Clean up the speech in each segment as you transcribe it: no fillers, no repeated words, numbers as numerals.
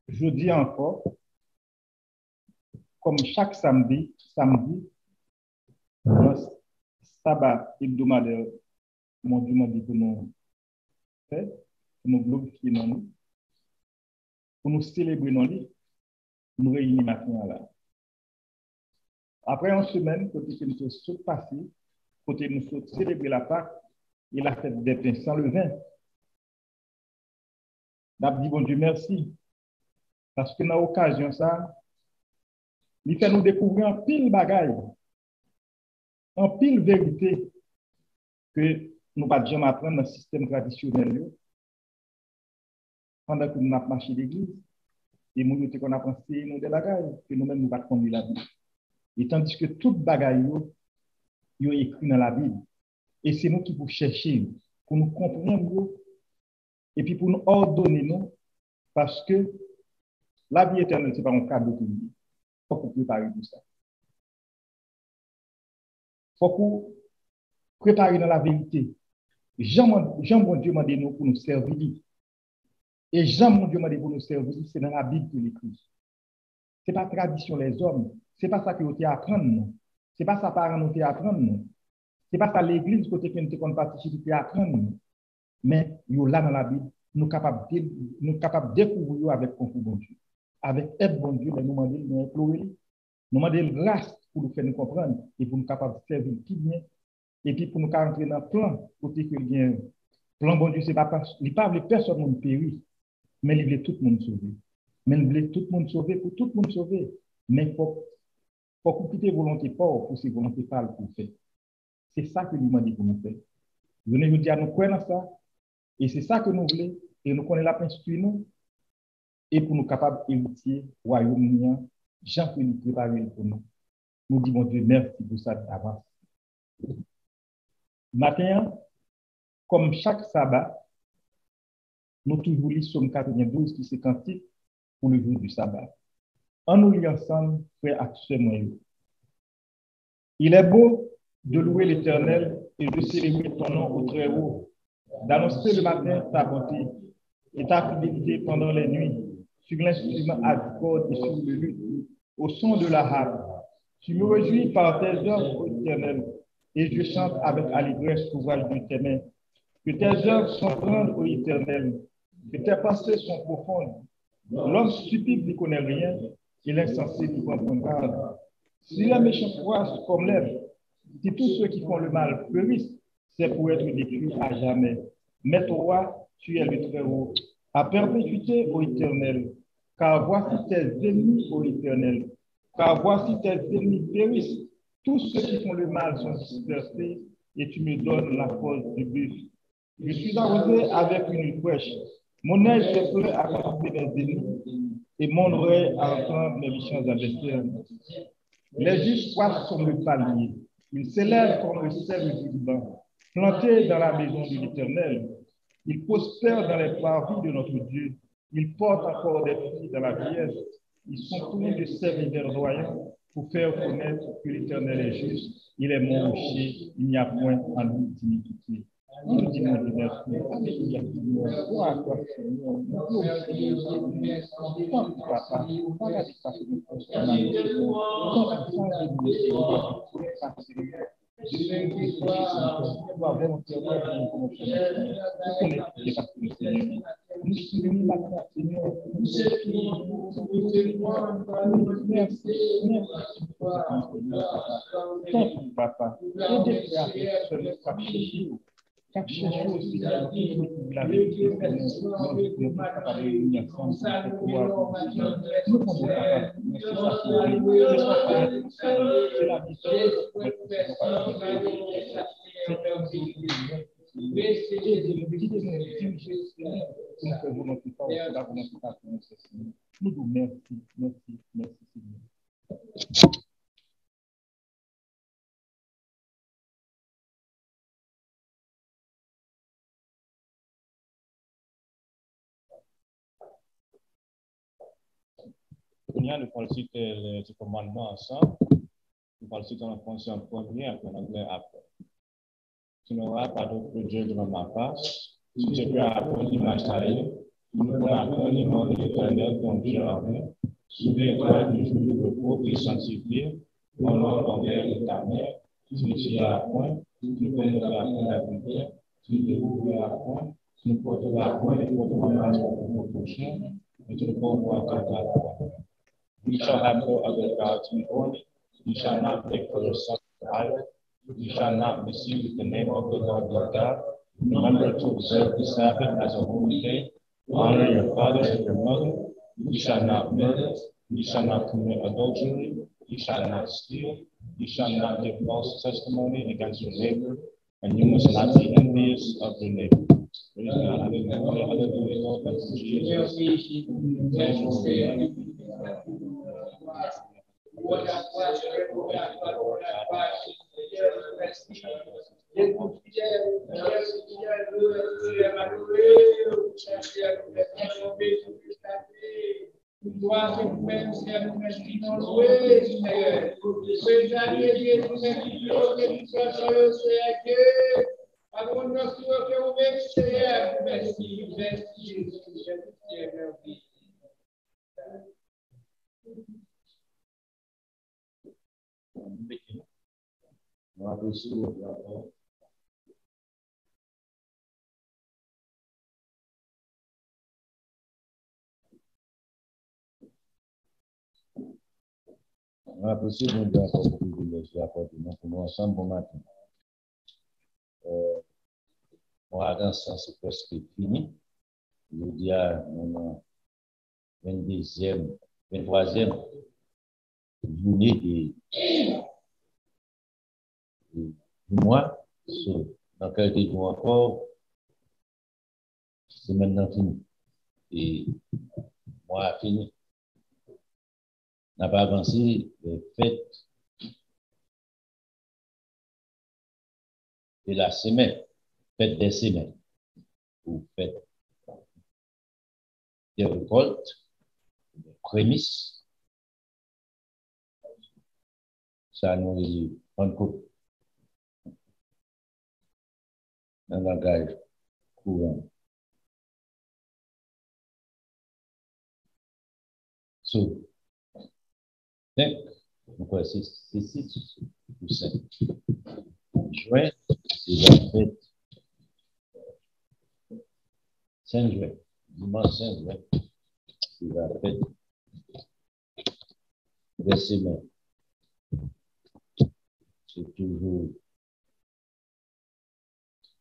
Je dis encore, comme chaque samedi, dans sabbat hebdomadaire, mon Dieu m'a dit pour nous faire, pour nous glorifier dans nous, pour nous célébrer dans lui, nous réunir maintenant là. Après une semaine, côté que nous sommes passés, côté nous sommes célébrer la Pâque et la fête des pains sans levain. Nous dit bon Dieu merci, parce que dans l'occasion ça, il fait nous découvrir un pile bagaille, un pile vérité que nous pas jamais apprendre dans le système traditionnel pendant que nous avons marché l'église et nous qu'on a pensé nous des bagailles que nous-mêmes nous pas conduire la Bible. Et tandis que toute bagaille yo écrit dans la Bible et c'est nous qui pour chercher pour nous comprendre et puis pour nous ordonner nous parce que la vie éternelle c'est pas un cadeau pour nous. Faut qu'on prépare tout ça. Faut qu'on prépare dans la vérité. Jean mon Dieu m'a dit nous pour nous servir. Et Jean mon Dieu m'a dit pour nous servir, c'est dans la Bible qu'il écrit. C'est pas tradition les hommes, c'est pas ça que vous apprendre. C'est pas ça parents nous apprendre. C'est pas ça l'église côté que nous participer apprendre. Mais yo là dans la Bible, nous capables de découvrir avec concours bon Dieu. Avec aide bon Dieu, nous demander nous implorer, nous demander grâce pour nous faire nous comprendre et pour nous capables de servir qui bien et puis pour nous rentrer dans le plan côté que bien plan bon Dieu c'est pas il pas personne monde périr, mais il veut tout le monde sauver. Mais il veut tout le monde sauver pour tout le monde sauver. Mais faut quitter volonté fort pour ces volontés pâles pour faire. C'est ça que lui m'a dit pour nous faire. Je ne vous dis à nous croire dans ça. Et c'est ça que nous voulons. Et nous connaissons la instruire nous. Et pour nous capables d'héritier royaume Jean que nous préparons pour nous. Nous disons Dieu merci pour ça d'avance. Matin, comme chaque sabbat, nous toujours lisons Somme 92 qui c'est cantique pour le jour du sabbat. En nous lisant ensemble, frère actuellement. Il est beau de louer l'Éternel et de célébrer ton nom au très haut, d'annoncer le matin ta bonté et ta fidélité pendant les nuits, sur l'instrument à corde et sur le luth, au son de la harpe. Tu me réjouis par tes œuvres, ô Éternel, et je chante avec allégresse l'ouvrage de tes mains. Que tes œuvres sont grandes, ô Éternel, que tes pensées sont profondes. L'homme stupide ne connaît rien, et l'insensé n'y prend point garde. Si les méchants croissent comme l'herbe, si tous ceux qui font le mal fleurissent, c'est pour être détruits à jamais. Mais toi, tu es le Très-Haut, à perpétuité, ô Éternel, car voici tes ennemis, ô Éternel, car voici tes ennemis périssent. Tous ceux qui font le mal sont dispersés, et tu me donnes la cause du buffle. Je suis arrosé avec une flèche. Mon œil se plaît à contempler mes ennemis, et mon oreille à entendre mes méchants adversaires. Les justes croissent comme le palmier. Ils s'élèvent comme le sel du Liban. Plantés dans la maison de l'Éternel, ils prospèrent dans les parvis de notre Dieu. Ils portent encore des filles dans la vieillesse. Ils sont tournés de sève verdoyants pour faire connaître que l'Éternel est juste. Il est mon rocher, il n'y a point en lui d'iniquité. Nous disons merci. Alléluia. Gloire à toi, Seigneur. Papa, regarde ça, Papa, chaque chose aussi, la vérité, nous sommes capables de réunir ensemble pour pouvoir nous prendre papa, c'est ça qui c'est la mission pour être nous nous merci, merci, merci, Seigneur. Nous allons citer les commandements ensemble. Nous allons citer en français en premier, en anglais après. Tu n'auras pas d'autre Dieu devant ma face. Si tu peux apprendre l'image taillée, tu ne pourras apprendre le nom de l'Éternel, ton Dieu en vain. Souviens-toi du jour du repos et sanctifie. Honore ton père et ta mère. Tu ne tueras point. Tu ne commettras point d'adultère. Tu ne dévoreras point. Tu ne porteras point et porteras pour ton prochain. Et tu ne porteras pas ta foi. You shall have no other gods before me. You shall not take for yourself an idol. You shall not misuse the name of the Lord your God. Remember to observe the Sabbath as a holy day. Honor your father and your mother. You shall not murder. You shall not commit adultery. You shall not steal. You shall not give false testimony against your neighbor. And you must not be envious of your neighbor. Praise God. Hallelujah. Hallelujah. Lord, thank you, Jesus. Thank you, On apprécie mon Dieu encore pour le privilège d'accorder pour nous ensemble bon matin. Mon adresse, c'est presque fini. Je dis à mon 23e journée du mois. Dans quelques jours encore, c'est maintenant fini. Et moi, a fini. N'a pas avancé, fête de la semaine, fête des semaines, ou fête des récoltes, des prémices. Ça nous rencontre dans le langage courant. Donc, c'est 6 ou 5 juin, c'est la fête 5 juin, dimanche 5 juin, c'est la fête des semaines. C'est toujours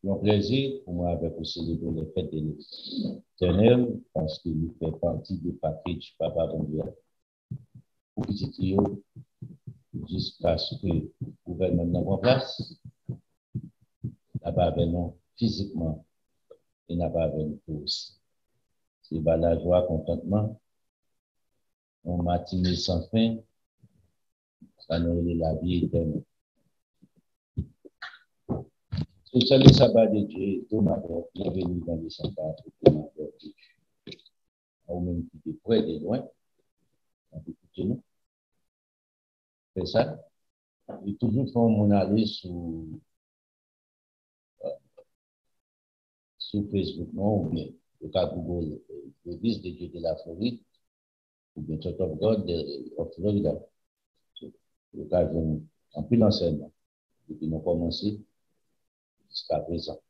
un plaisir pour moi de célébrer les fêtes de l'Éternel parce qu'il fait partie du package Papa Bon Dieu. Pour petit trio, jusqu'à ce que le gouvernement soit en place, n'a pas avec nous physiquement et n'a pas avec nous aussi. C'est la joie, contentement, on matinée sans fin, ça nous est la vie éternelle. C'est le sabbat de Dieu, bienvenue dans le sabbat de Dieu. Ou même qui est près de loin, on peut écouter nous. C'est ça. Et toujours quand on allait sur Facebook, non, ou bien le cas Google, l'Église de Dieu de la Floride, ou bien Church of God of Florida. Le cas en plus l'enseignement, depuis nous commencé jusqu'à présent.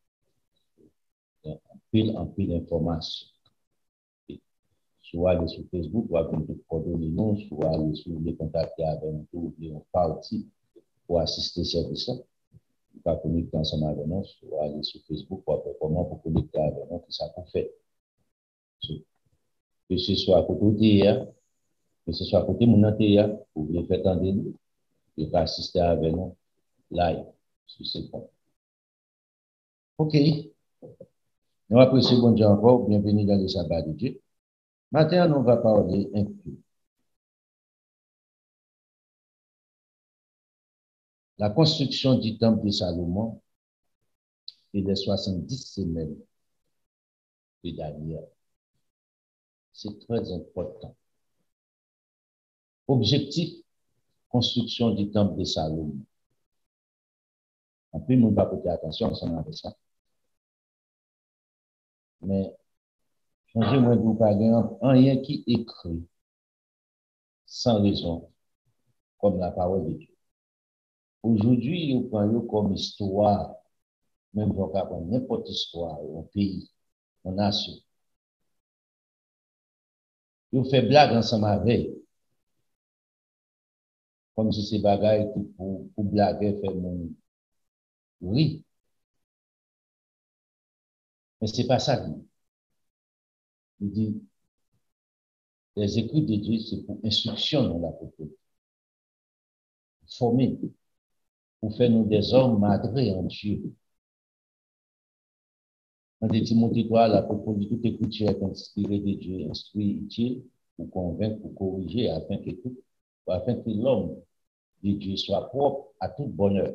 En pile d'informations. Soit aller sur Facebook, ou aller sur coordonnées non, soit aller sur les contacts avec nous, ou bien partie pour assister à service. Pas connecter ensemble avec nous, soit aller sur Facebook, ou après comment pour connecter avec nous, que ça peut faire. Que ce soit à côté de que ce soit à côté de mon antenne, vous voulez faire entendre nous, vous pouvez assister avec nous live sur ce point. Ok. Nous apprécions bon Dieu encore, bienvenue dans le sabbat de Dieu. Maintenant, on va parler un peu. La construction du temple de Salomon et les 70 semaines de Daniel. C'est très important. Objectif, construction du temple de Salomon. En puis, on ne va pas porter attention ensemble avec ça. Mais, changer moi vous par exemple, rien qui écrit sans raison, comme la parole de Dieu. Aujourd'hui, on prend comme histoire, même on va prendre n'importe histoire, un pays, une nation. On fait blague ensemble avec, comme si c'est bagaille pour blaguer, faire mon oui. Mais ce n'est pas ça. Il dit, les écrits de Dieu, c'est pour instruction dans la propriété. Former, pour faire nous des hommes madrés en Dieu. Quand Timothée 3, la propos de toute écriture est inspirée de Dieu, instruit, utile, pour convaincre, pour corriger, afin que l'homme de Dieu soit propre à tout bonheur.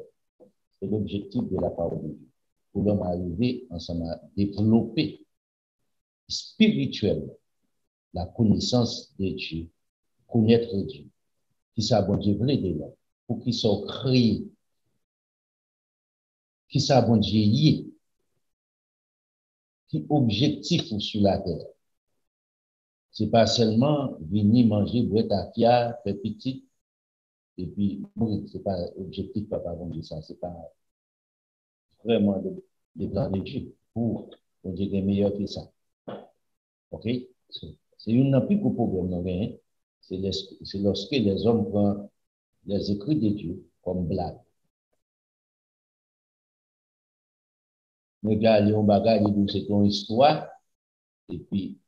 C'est l'objectif de la parole de Dieu. Pour l'homme arriver ensemble à développer spirituellement la connaissance de Dieu, connaître Dieu, qui s'abonne Dieu vrai de l'homme, pour qu'il soit créé, qui s'abonne Dieu lié, qui objectif sur la terre. C'est pas seulement venir manger, boire ta fière, faire petit, et puis mourir. C'est pas objectif, papa, bon Dieu, ça, c'est pas vraiment le plan de Dieu pour Dieu est meilleur que ça. OK? C'est une plus gros problème, c'est lorsque les hommes prennent les écrits de Dieu comme blague. Regarde, on bagage, c'est ton histoire, et puis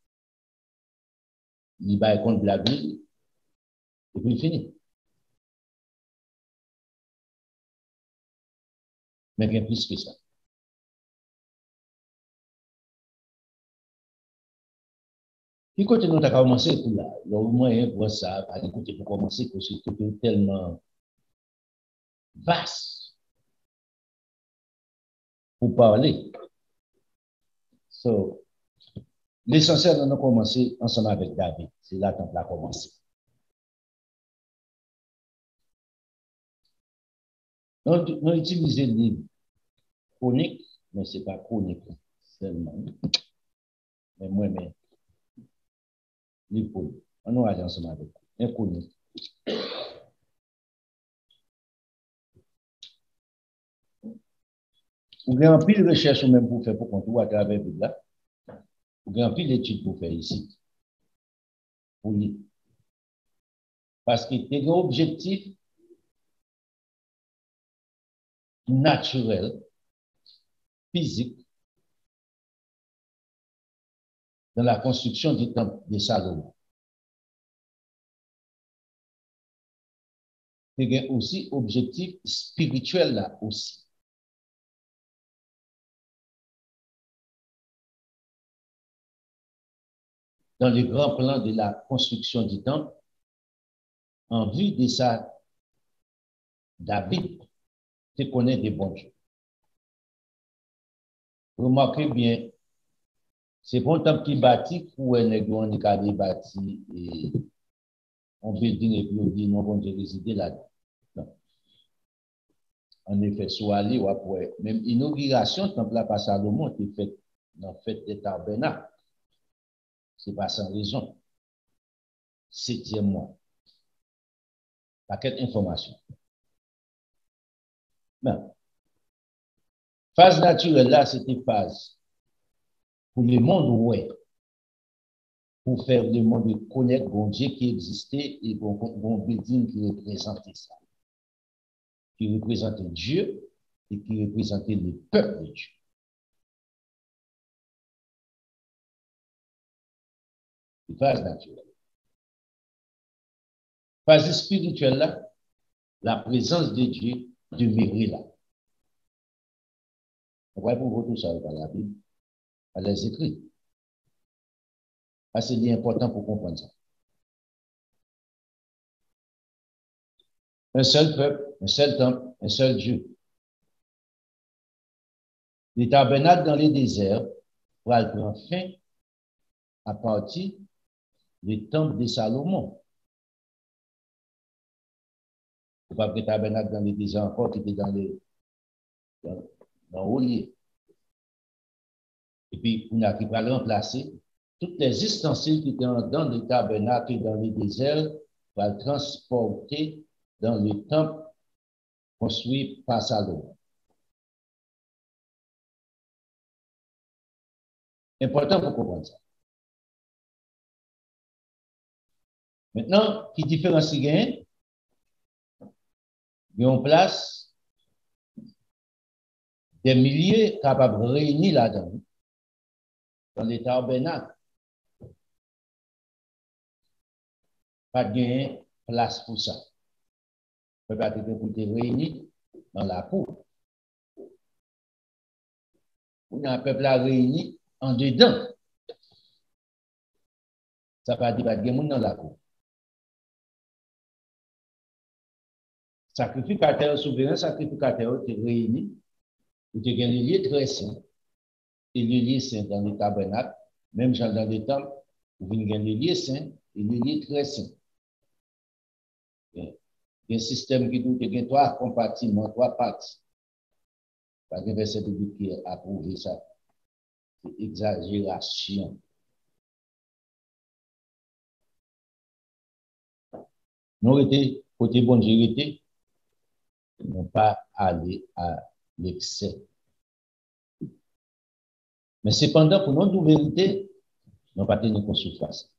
il va contre blague, et puis il finit. Mais bien plus que ça. Puis quand nous avons commencé pour là, le moyen pour ça, écoutez, pour commencer, parce que c'était tellement vaste pour parler. So, l'essentiel, nous avons commencé ensemble avec David. C'est là qu'on a commencé. Nous avons utilisé le livre chronique, mais ce n'est pas chronique seulement. Mais moi-même, livre chronique. On a ensemble avec un chronique. Vous avez un pile de recherche même pour faire pour contour à travers le là. Vous avez un pile d'études pour faire ici. Pour lire. Parce que c'est un objectif naturel, physique, dans la construction du temple de Salomon. Il y a aussi objectif spirituel là aussi. Dans le grand plan de la construction du temple, en vue de ça, David te connaît des bons dieux. Remarquez bien, c'est pas un temple qui bâtit pour un église qui bâti et on building et puis on dit non, bon Dieu résider là-dedans. En effet, soit aller ou après, même inauguration, le temple là par Salomon, qui fait dans la fête des tabernacles. C'est pas sans raison. 7e mois. Paquet d'informations. Ben, phase naturelle là, c'était phase pour le monde ouais, pour faire le monde connaître bon Dieu qui existait et bon building qui représentait ça, qui représentait Dieu et qui représentait le peuple de Dieu. Phase naturelle. Phase spirituelle là, la présence de Dieu demeurait là. On va pour tout ça dans la Bible, à les écrits. C'est important pour comprendre ça. Un seul peuple, un seul temple, un seul Dieu. Les tabernacles dans les déserts va prendre fin à partir du temple de Salomon. Il n'y a pas de tabernacle dans les déserts encore qui était dans les dans haut lieu. Et puis, on a qui va remplacer toutes les ustensiles qui étaient dans le tabernacle et dans les déserts, va le transporter dans le temple construit par Salomon. Important pour comprendre ça. Maintenant, qui différencie gain, il y a en place des milliers capables de réunir là-dedans, dans les tabernacles. Pas de place pour ça. On peut pas être pour te réunir dans la cour. On a un peuple à réunir en dedans. Ça va dire pas de monde dans la cour. Sacrificateur souverain, sacrificateur te réunit, ou te gagne le lieu très saint. Et le lieu saint dans le tabernacle, même dans le temple, vous venez gagner le lieu saint et le lieu très saint. Il y a un système qui dit qu'il y a 3 compartiments, 3 parties. Parce que verset biblique qui a approuvé ça. C'est exagération. Nous étions, côté bon Dieu, non pas aller à l'excès. Mais cependant, pour notre vérité, nous pas tenir qu'on surface.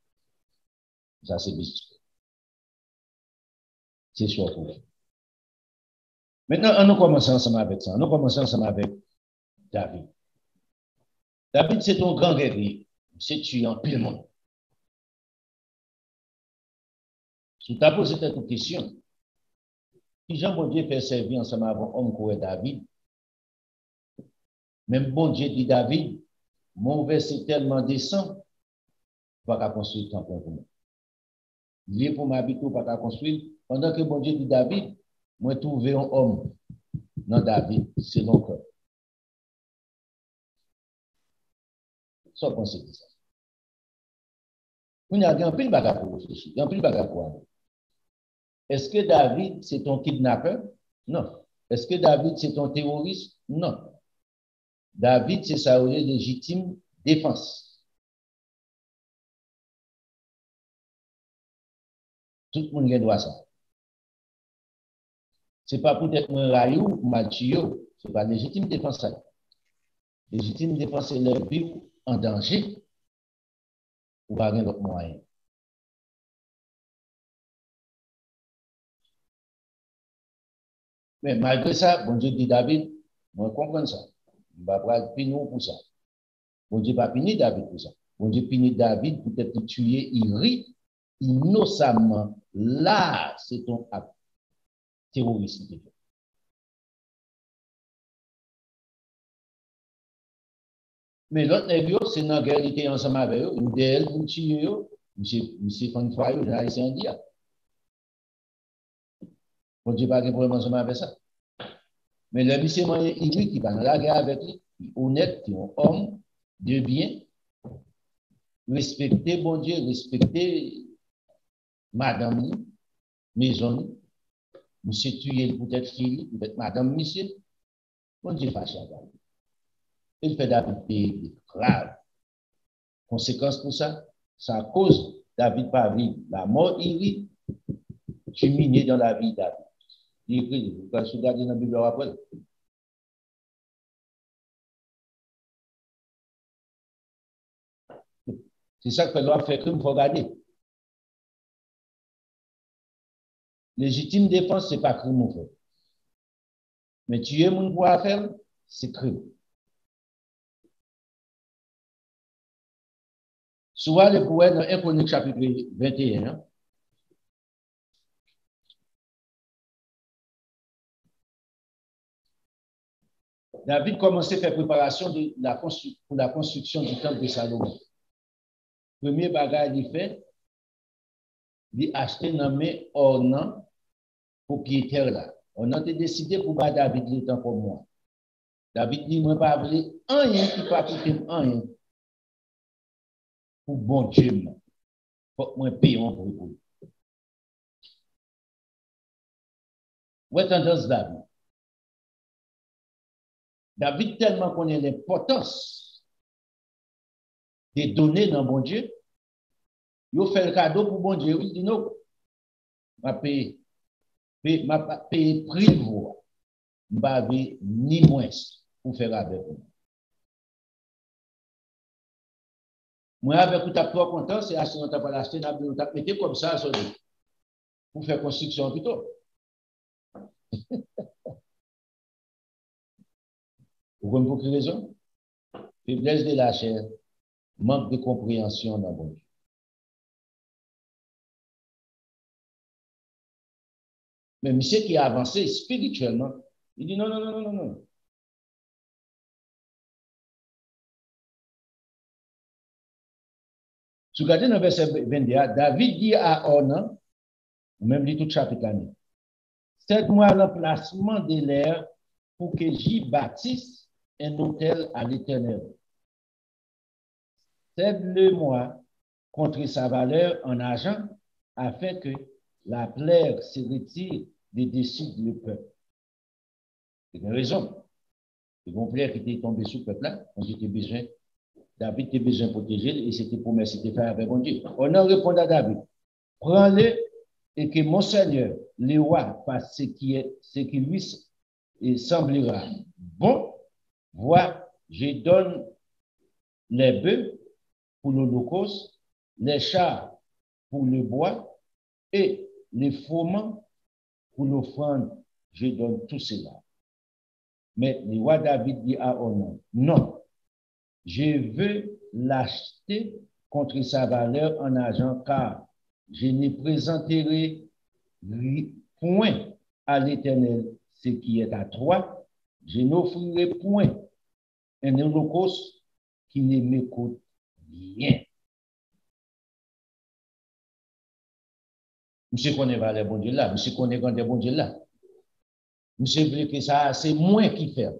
Ça, c'est juste. C'est sûr pour vous. Maintenant, nous commençons ensemble avec ça. Nous commençons ensemble avec David. David, c'est un grand guerrier. C'est tuant pile le monde. Si tu as posé cette question, si Jean bon Dieu fait servir ensemble avec homme comme David, même bon Dieu dit David, mon verset tellement descend, pas qu'à construire le temple pour moi. Il est pour m'habiter, pas qu'à construire. Pendant que bon Dieu dit David, moi trouver un homme dans David, c'est mon cœur. Ça, pensez de ça. On a un pile bagage pour réfléchir, un pile bagage pour aller. Est-ce que David, c'est ton kidnappeur? Non. Est-ce que David, c'est ton terroriste? Non. David, c'est sa légitime défense. Tout le monde a droit à ça. Ce n'est pas pour être un raillou ou mal tué, ce n'est pas légitime défense. Légitime défense, c'est leur vie en danger ou pas d'autre moyen. Mais malgré ça, bon Dieu dit David, moi je comprends ça. Je ne vais pas punir pour ça. Bon Dieu va punir David pour ça. Bon Dieu punit David pour être tué, il rit innocemment. Là, c'est ton acte terroriste. Mais l'autre nègre, c'est dans la guerre, il était ensemble avec eux, ou d'elle, pour tuer eux, monsieur Fanfoy, j'ai essayé de dire. Bon Dieu, pas de problème ensemble avec ça. Mais le monsieur moyen, il qui va dans la guerre avec lui, honnête, qui est un homme de bien, respecter bon Dieu, respecter madame, maison, monsieur tuer peut-être fille, peut-être madame, monsieur, bon Dieu fâché avec lui. Il fait David payer grave. Conséquence pour ça, ça cause David pas vivre. La mort, il vit, tu minier dans la vie David. Il écrit, vous pouvez regarder dans la Bible après. C'est ça que l'on fait crime, il faut regarder. Légitime défense, ce n'est pas crime, mon frère. Mais tuer mon pour faire, c'est crime. Soit le poète dans 1 Chronique chapitre 21, David commençait à faire préparation pour la construction du temple de Salomon. Premier bagage il fait, il a acheté nommé Ornan propriétaire là. On a décidé pour pas David le temps pour moi. David dit, moi pas voulu rien qui pas coûter rien pour bon Dieu. Faut moi payer pour lui. Où est tendance David? David tellement connaît l'importance des données dans bon Dieu, il fait le cadeau pour bon Dieu. Il dit non, m'a payé prix de voix. Je n'ai ni moins pour faire avec vous. Moi, avec tout à trop content, c'est acheter notre pas l'acheter, nous mettez comme ça, pour faire construction plutôt. Vous comprenez pour quelle raison? Faiblesse de la chair, manque de compréhension dans bon Dieu. Mais monsieur qui a avancé spirituellement, il dit non, non, non, non, non, non. Si vous regardez dans le verset 21, David dit à Ornan, même dit tout chapitre année, cède-moi l'emplacement de l'air pour que j'y bâtisse un autel à l'Éternel. Cède-le-moi contre sa valeur en argent, afin que la plaie se retire des dessus du peuple. C'est une raison. Le bon plaie qui était tombé sous le peuple là, on était besoin, David était besoin de protéger et c'était promesse, c'était fait avec bon Dieu. On a répondu à David, prends-le et que mon Seigneur, le roi, fasse ce qui lui semblera bon. Vois, je donne les bœufs pour l'holocauste, les chars pour le bois et les froment pour l'offrande. Je donne tout cela. Mais le roi David dit à Ornan, non, je veux l'acheter contre sa valeur en argent, car je ne présenterai point à l'Éternel ce qui est à toi. Je n'offrirai point un holocauste qui ne me coûte rien. Monsieur connaît valeur bon Dieu là, monsieur connaît quand bon Dieu là. Monsieur veut que ça, c'est moi qui fait.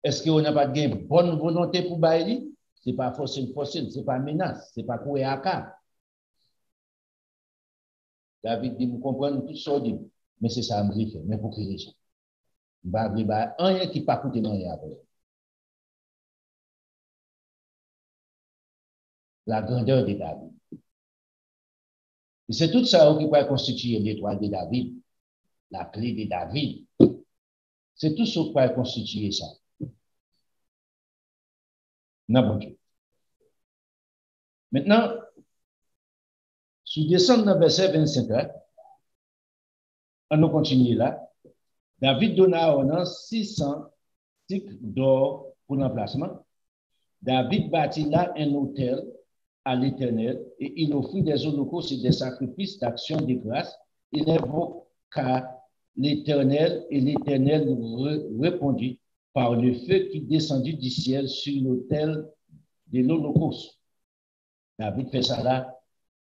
Est-ce qu'on n'a pas de bonne volonté pour bailler? Ce n'est pas forcément, ce n'est pas menace, ce n'est pas courir à cas. David dit, vous comprenez tout ça, mais c'est ça, je fait. Mais pour quelle raison? Je ne vais pas rien qui pas coûter dans les après. La grandeur de David. Et c'est tout ça qui peut constituer l'étoile de David, la clé de David. C'est tout ce qui peut constituer ça. Non, bon Dieu. Maintenant, si vous descendez dans le verset 25, on continue là. David donna à Ornan 600 cycles d'or pour l'emplacement. David bâtit là un autel à l'Éternel et il offrit des holocaustes et des sacrifices d'action de grâce. Il invoqua l'Éternel et l'Éternel répondit par le feu qui descendit du ciel sur l'autel de l'holocauste. David fait ça là,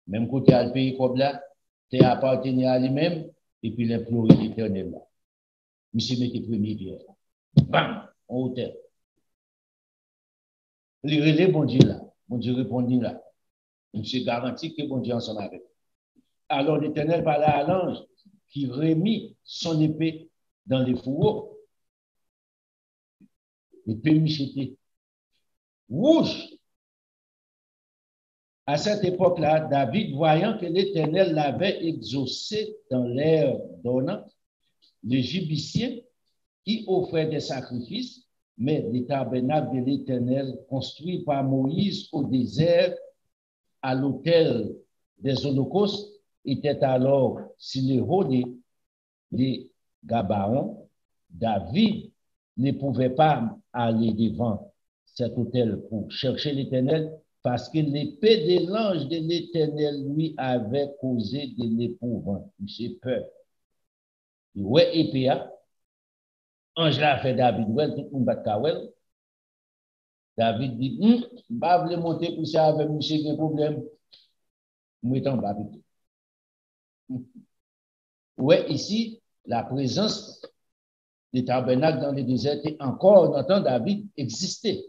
même côté à le pays comme là, c'est appartenu à lui-même et puis l'implorer l'Éternel là. Monsieur mettait premier pierre. Bam, en hauteur. Il relève bon Dieu là. Bon Dieu répondit là. Monsieur garantit que bon Dieu ensemble avec. Alors l'Éternel parla à l'ange qui remit son épée dans les fourreaux. L'épée était rouge. À cette époque-là, David, voyant que l'Éternel l'avait exaucé dans l'air d'Ornan, les Jébusiens qui offraient des sacrifices, mais les tabernacles de l'Éternel construits par Moïse au désert à l'autel des holocaustes étaient alors sur les hauts des Gabaon. David ne pouvait pas aller devant cet autel pour chercher l'Éternel parce que l'épée de l'ange de l'Éternel lui avait causé de l'épouvante. J'ai peur. Ouais, épée, ange l'a fait David, ouais, tout le monde bat Kawel. David dit, je ne vais pas monter pour ça avec monsieur, il y a un problème. Moi, je en bas. Ouais, ici, la présence des tabernacles dans le désert était encore dans le temps David existait.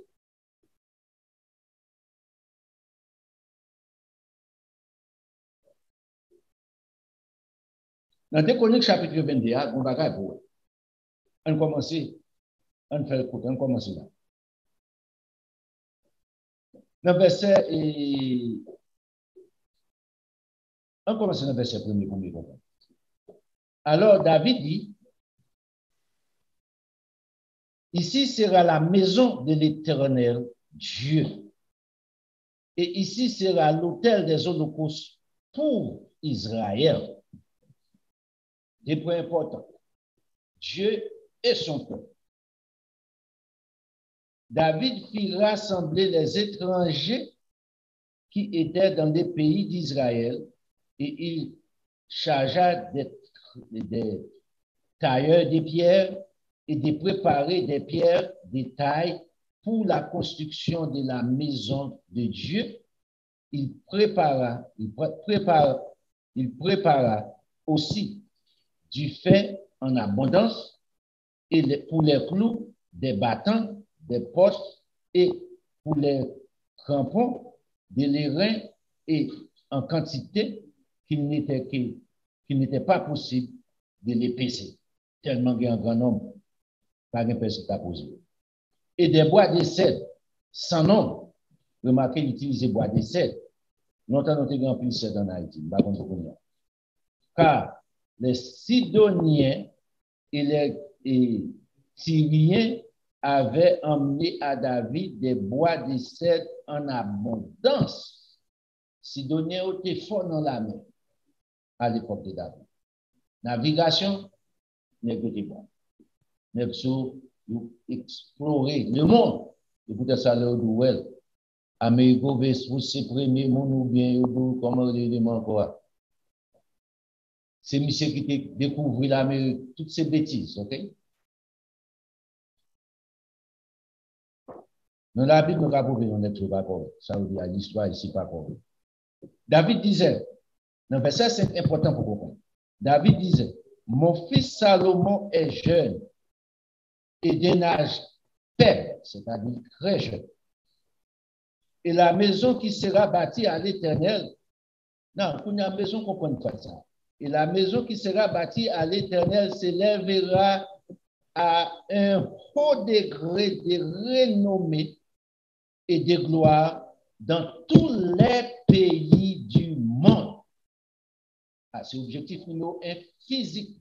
Dans 2 Chroniques chapitre 21, on va regarder. On commence, on fait le coup, on commence là. Dans le verset, on commence dans le verset premier pour mieux comprendre. Alors, David dit, ici sera la maison de l'Éternel Dieu. Et ici sera l'autel des holocaustes pour Israël. Des points importants. Dieu et son peuple. David fit rassembler les étrangers qui étaient dans les pays d'Israël et il chargea des tailleurs de pierres et de préparer des pierres de taille pour la construction de la maison de Dieu. Il prépara aussi du fer en abondance et pour les clous, des bâtons, des postes et pour les crampons, des lérins et en quantité qu'il n'était pas possible de les peser, tellement qu'il y a un grand nombre, pas de personne à poser. Et des bois de cèdre sans nom. Remarquez l'utiliser bois de cèdre. Longtemps, nous avons plus de cèdre en Haïti, car les Sidoniens et les Tyriens avaient emmené à David des bois de cèdre en abondance. Sidoniens étaient forts dans la mer à l'époque de David. Navigation, n'est que des bois. N'est que explorer le monde. Écoutez ça, le duel. Amérique, c'est premier monde ou bien, comment le monde quoi. C'est monsieur qui découvre l'Amérique, toutes ces bêtises, ok? Dans la Bible, nous avons on n'est pas correct. Ça veut dire l'histoire ici pas correct. David disait, non, mais ça c'est important pour comprendre. David disait, mon fils Salomon est jeune et d'un âge faible, c'est-à-dire très jeune. Et la maison qui sera bâtie à l'Éternel, non, pour une maison qu'on comprend pas ça. Et la maison qui sera bâtie à l'Éternel s'élèvera à un haut degré de renommée et de gloire dans tous les pays du monde. Ah, c'est l'objectif numéro 1, physique,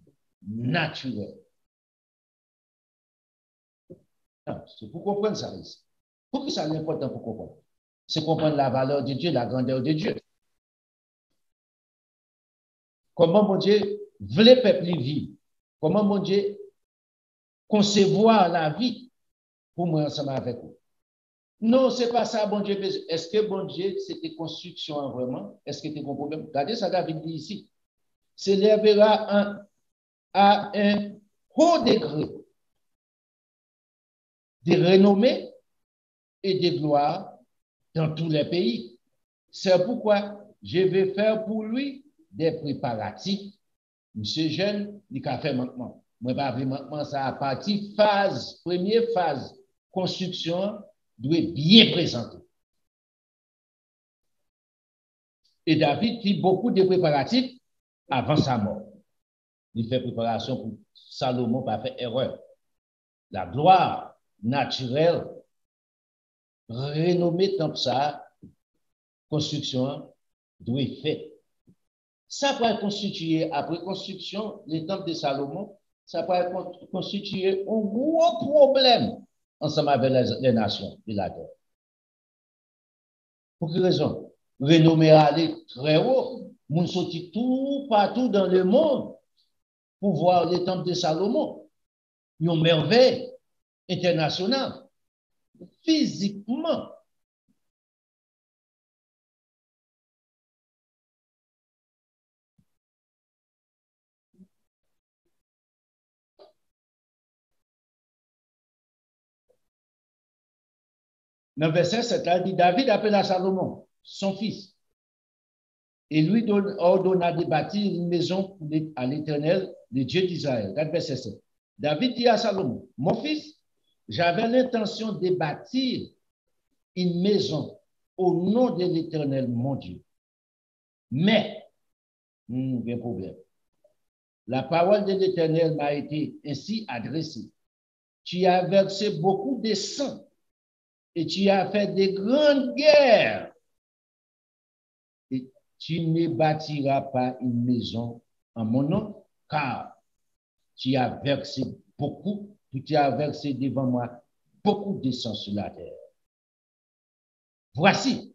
naturel. C'est pour comprendre ça ici. Pourquoi ça est important pour comprendre? C'est comprendre la valeur de Dieu, la grandeur de Dieu. Comment mon Dieu voulait peuple vivre? Comment mon Dieu concevoir la vie pour moi ensemble avec vous? Non, ce n'est pas ça, bon Dieu. Est-ce que bon Dieu, c'était construction vraiment? Est-ce que c'était un problème? Regardez ça, David dit ici. S'élèvera à un haut degré de renommée et de gloire dans tous les pays. C'est pourquoi je vais faire pour lui des préparatifs. Monsieur jeune, il a fait maintenant. Moi, pas vraiment ça à partir phase, première phase, construction, doit bien présenter. Et David fit beaucoup de préparatifs avant sa mort. Il fait préparation pour Salomon, pas faire erreur. La gloire naturelle, renommée comme ça, construction, doit être faite. Ça peut être constitué, après construction, les temples de Salomon, ça peut être constitué un gros problème ensemble avec les nations de la terre. Pour quelle raison? Renommé aller très haut, nous sortis tout partout dans le monde pour voir les temples de Salomon. Une merveille internationale. Physiquement. Dans le verset 7, il dit, David appela Salomon, son fils, et lui ordonna de bâtir une maison à l'Éternel, le Dieu d'Israël. Verset 7. David dit à Salomon, mon fils, j'avais l'intention de bâtir une maison au nom de l'Éternel, mon Dieu. Mais, il y a un problème. La parole de l'Éternel m'a été ainsi adressée. tu as versé beaucoup de sang et tu as fait de grandes guerres. Et tu ne bâtiras pas une maison en mon nom, car tu as versé beaucoup, tu as versé devant moi beaucoup de sang sur la terre. Voici,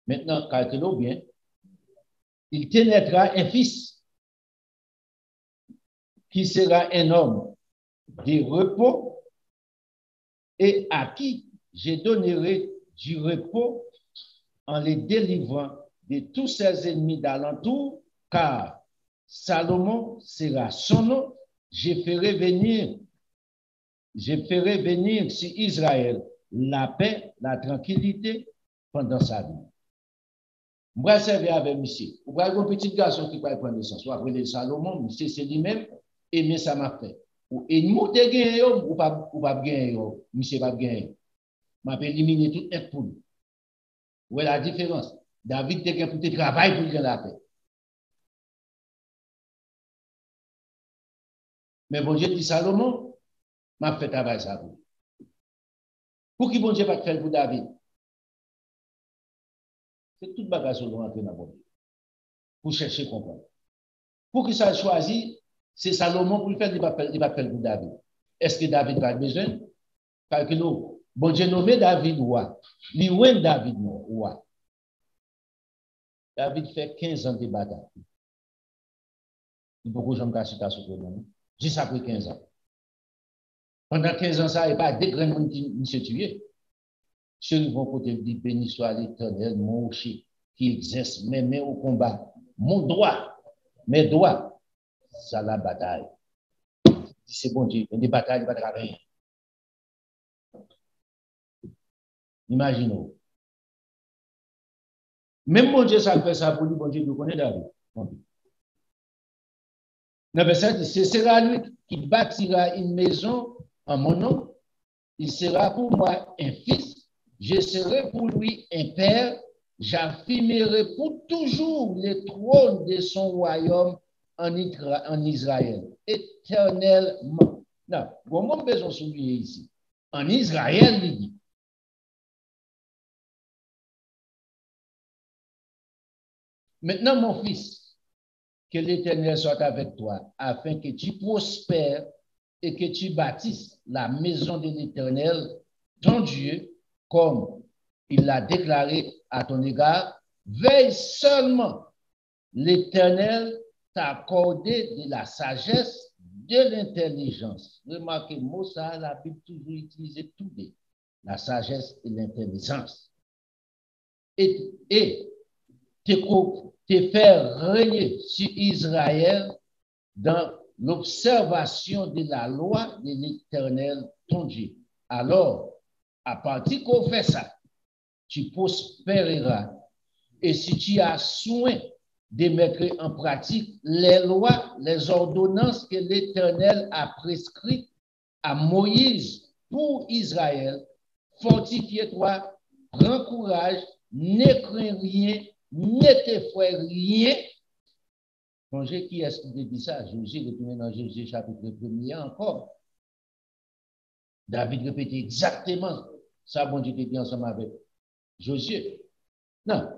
maintenant, calculons bien, il te naîtra un fils qui sera un homme de repos et à qui je donnerai du repos en les délivrant de tous ses ennemis d'alentour, car Salomon sera son nom. Je ferai venir sur Israël la paix, la tranquillité pendant sa vie. Je vais servir avec monsieur. Vous voyez un petit garçon qui va prendre naissance. Après le Salomon, monsieur c'est lui-même, et mais ça m'a fait. Et nous te gagner ou pas gagner, monsieur pas gagner. M'a éliminer tout un poule. Où est la différence? David te gagné pour te travailler pour gagner la paix. Mais bon Dieu dit Salomon, m'a fait travailler ça pour. Pour qui bon Dieu pas faire pour David? C'est tout bagage sur l'entrée dans bon Dieu. Pour chercher comprendre. Pour qui ça choisi, c'est Salomon pour le faire, il va faire pour David. Est-ce que David va besoin? Parce que nous, bon Dieu nommé David roi. Il oué David roi. David fait 15 ans de bataille. Il faut que j'en cache ça sur le nom. Juste après 15 ans. Pendant 15 ans, ça, il n'y a pas de grands gens qui se tuent. Ceux qui vont côté de béni soit l'Éternel, mon rocher, qui exerce mes mains au combat. Mon droit, mes doigts, ça la bataille. C'est bon Dieu, une bataille, il va travailler. Imaginez. Même mon Dieu, ça fait ça pour lui, bon Dieu, vous connaissez David. Ce sera lui qui bâtira une maison en mon nom. Il sera pour moi un fils. Je serai pour lui un père. J'affirmerai pour toujours le trône de son royaume en Israël, éternellement. Non, comment besoin de souligner ici? En Israël, il dit. Maintenant, mon fils, que l'Éternel soit avec toi, afin que tu prospères et que tu bâtisses la maison de l'Éternel, ton Dieu, comme il l'a déclaré à ton égard. Veille seulement, l'Éternel t'a accordé de la sagesse, de l'intelligence. Remarquez, mot ça, la Bible toujours utilisé tous deux, la sagesse et l'intelligence. Et te faire régner sur Israël dans l'observation de la loi de l'Éternel, ton Dieu. Alors, à partir qu'on fait ça, tu prospéreras. Et si tu as soin de mettre en pratique les lois, les ordonnances que l'Éternel a prescrites à Moïse pour Israël, fortifie-toi, prends courage, ne crains rien, ne t'effraie rien. Songez qui est-ce qui dit ça? Josué, retourné dans Josué chapitre 1er encore. David répète exactement ça, bon Dieu te dit ensemble avec Josué. Non,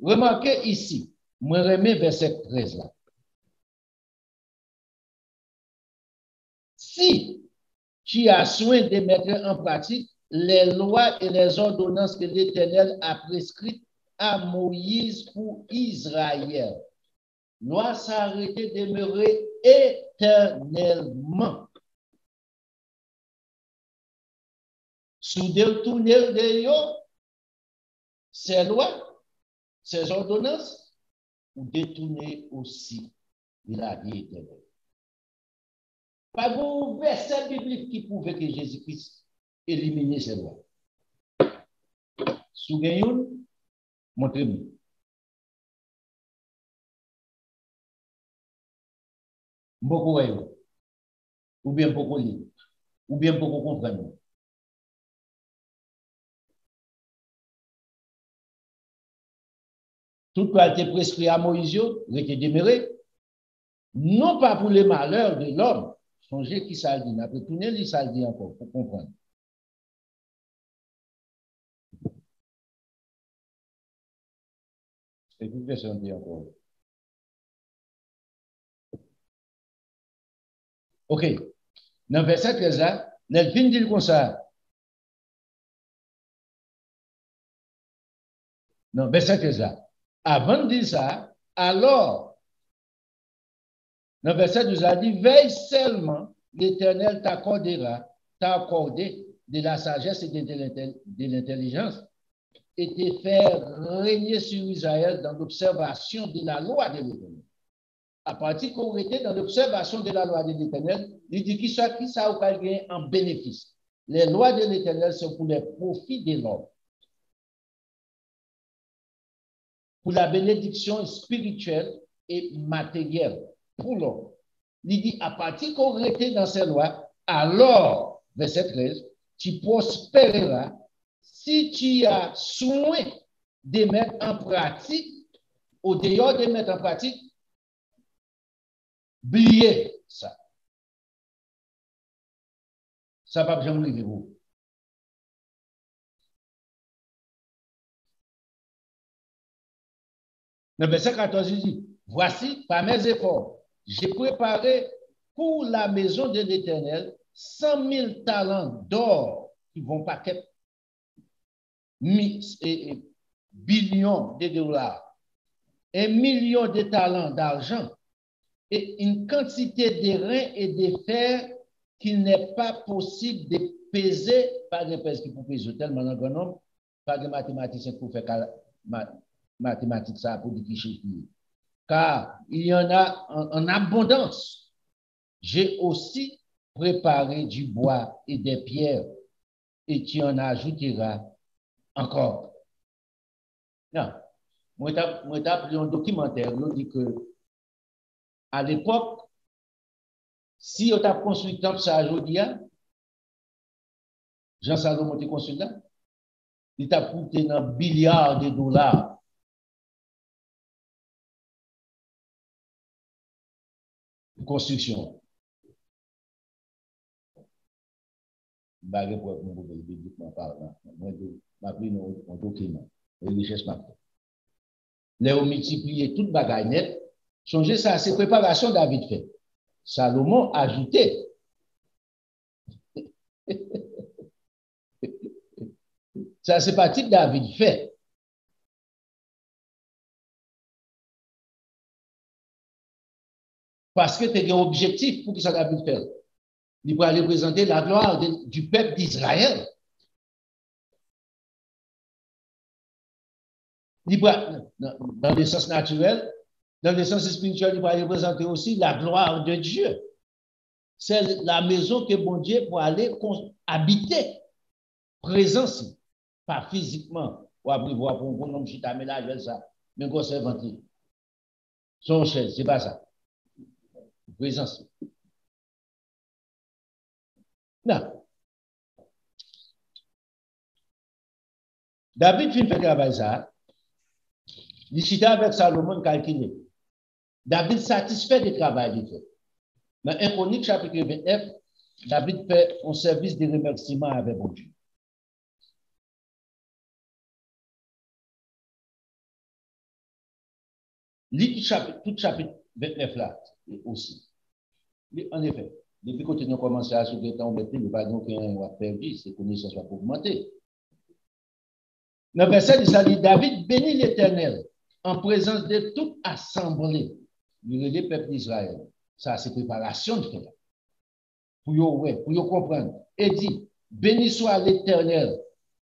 remarquez ici, moi remets verset 13 là. Si tu as soin de mettre en pratique les lois et les ordonnances que l'Éternel a prescrites à Moïse pour Israël, doit s'arrêter de demeurer éternellement. Sous détourner de ces lois, ces ordonnances, ou détourner aussi de la vie éternelle. Pas de verset biblique qui prouvait que Jésus-Christ éliminait ces lois. Sous Gayoun, montrez-moi. Beaucoup ou bien beaucoup lire, ou bien beaucoup comprendre. Tout ce qui a été prescrit à Moïse, était demeuré, non pas pour le malheur de l'homme, Songez qui ça dit. Après, tournez les ça dit encore pour comprendre. Et puis, personne dit encore. OK. Dans le verset 13 là, Nelvin dit comme ça. Non, verset 13 là. Avant de dire ça, alors, dans le verset 12 là, dit, veille seulement, l'Éternel t'accordera, t'a accordé de la sagesse et de l'intelligence, et te faire régner sur Israël dans l'observation de la loi de l'Éternel. À partir qu'on était dans l'observation de la loi de l'Éternel, il dit qui ça ou gagner en bénéfice. Les lois de l'Éternel sont pour les profits de l'homme, pour la bénédiction spirituelle et matérielle pour l'homme. Il dit à partir qu'on était dans ces lois, alors, verset 13, tu prospéreras si tu as soin de mettre en pratique, au dehors de mettre en pratique, oubliez ça. Ça va pas jamais arriver vous. Le verset 14 dit, voici par mes efforts, j'ai préparé pour la maison de l'Éternel 100 000 talents d'or qui vont pas qu'être billions de dollars, 1 million de talents d'argent et une quantité de reins et de fer qu'il n'est pas possible de peser, pas de pèse qui peut peser tellement un grand nombre, pas de mathématiciens pour faire mathématiques ça pour dire chiffres. Car il y en a en abondance. J'ai aussi préparé du bois et des pierres et tu en ajouteras encore. Non, moi j'ai appris un documentaire qui dit que à l'époque, si on a construit comme ça aujourd'hui, Jean Salomon a construit là, il t'a coûté un milliard de dollars. Construction. Moi, document. Les ont multiplié toute bagaille net. Changer ça, c'est préparation David fait. Salomon a ajouté. Ça, c'est parti que David fait. Parce que tu as un objectif pour que ça David fait. Il va aller présenter la gloire du peuple d'Israël. Dans le sens naturel, dans le sens spirituel, il va représenter aussi la gloire de Dieu. C'est la maison que bon Dieu pour aller habiter, présence, pas physiquement, ou après voir pour un bon homme chita, mais là, je ça, mais qu'on s'est inventé. Son chaise, c'est pas ça. Présence. Non. David fait le travail ça. Il chita avec Salomon calculé. David satisfait du travail qu'il fait. Dans 1 Chronique chapitre 29, David fait un service de remerciement avec bon Dieu. Lis tout chapitre 29 là aussi. En effet, depuis que nous avons commencé à se faire, on ne va pas perdu, ces connaissances vont augmenter. Dans le verset de David bénit l'Éternel en présence de toute assemblée du peuple d'Israël. Ça, c'est préparation de faire. Pour comprendre. Et dit, béni soit l'Éternel,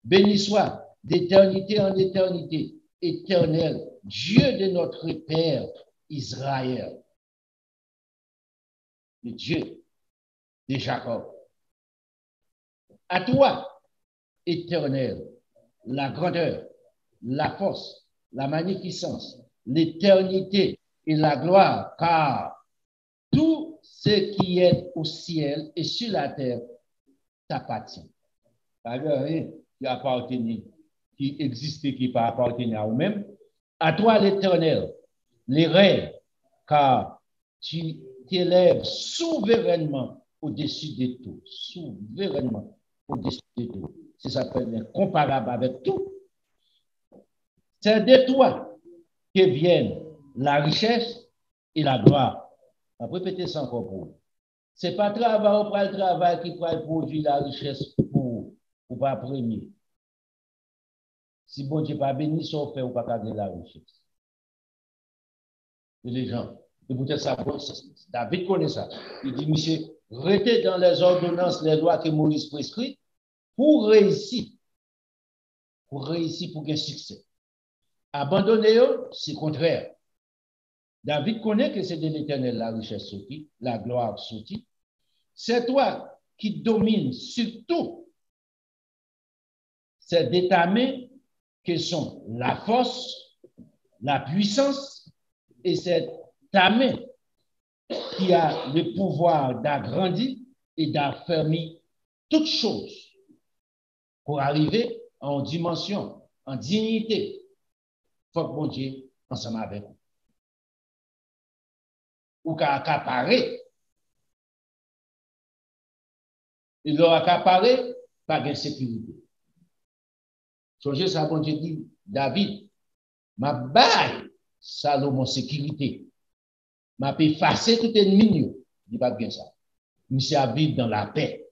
béni soit d'éternité en éternité, éternel, Dieu de notre Père Israël. Le Dieu de Jacob. À toi, Éternel, la grandeur, la force, la magnificence, l'éternité et la gloire, car tout ce qui est au ciel et sur la terre t'appartient. Pas rien qui appartient, qui existe, qui pas appartient à vous-même. À toi, l'Éternel, les rêves, car tu t'élève souverainement au-dessus de tout. Souverainement au-dessus de tout. C'est ça s'appelle incomparable avec tout. C'est de toi que viennent la richesse et la gloire. On va répéter ça encore pour vous. Ce n'est pas le travail qui va produire la richesse pour pas premier. Si bon Dieu pas béni, ça fait ou pas garder la richesse. Et les gens, et peut-être ça, David connaît ça. Il dit, monsieur, restez dans les ordonnances, les lois que Moïse prescrit pour réussir. Pour réussir, pour gagner succès. Abandonner, c'est contraire. David connaît que c'est de l'Éternel la richesse sortie, la gloire sortie. C'est toi qui domines sur tout. C'est de ta main que sont la force, la puissance, et c'est ta main qui a le pouvoir d'agrandir et d'affermir toutes choses pour arriver en dimension, en dignité. Faut que bon Dieu ensemble avec vous. Ou qu'à accaparer. Il leur accaparé par l'insécurité. Songez ça, bon Dieu dit, David, ma baille Salomon sécurité. M'a effacé tout ennemi. Il dit pas bien ça. Monsieur habite dans la paix.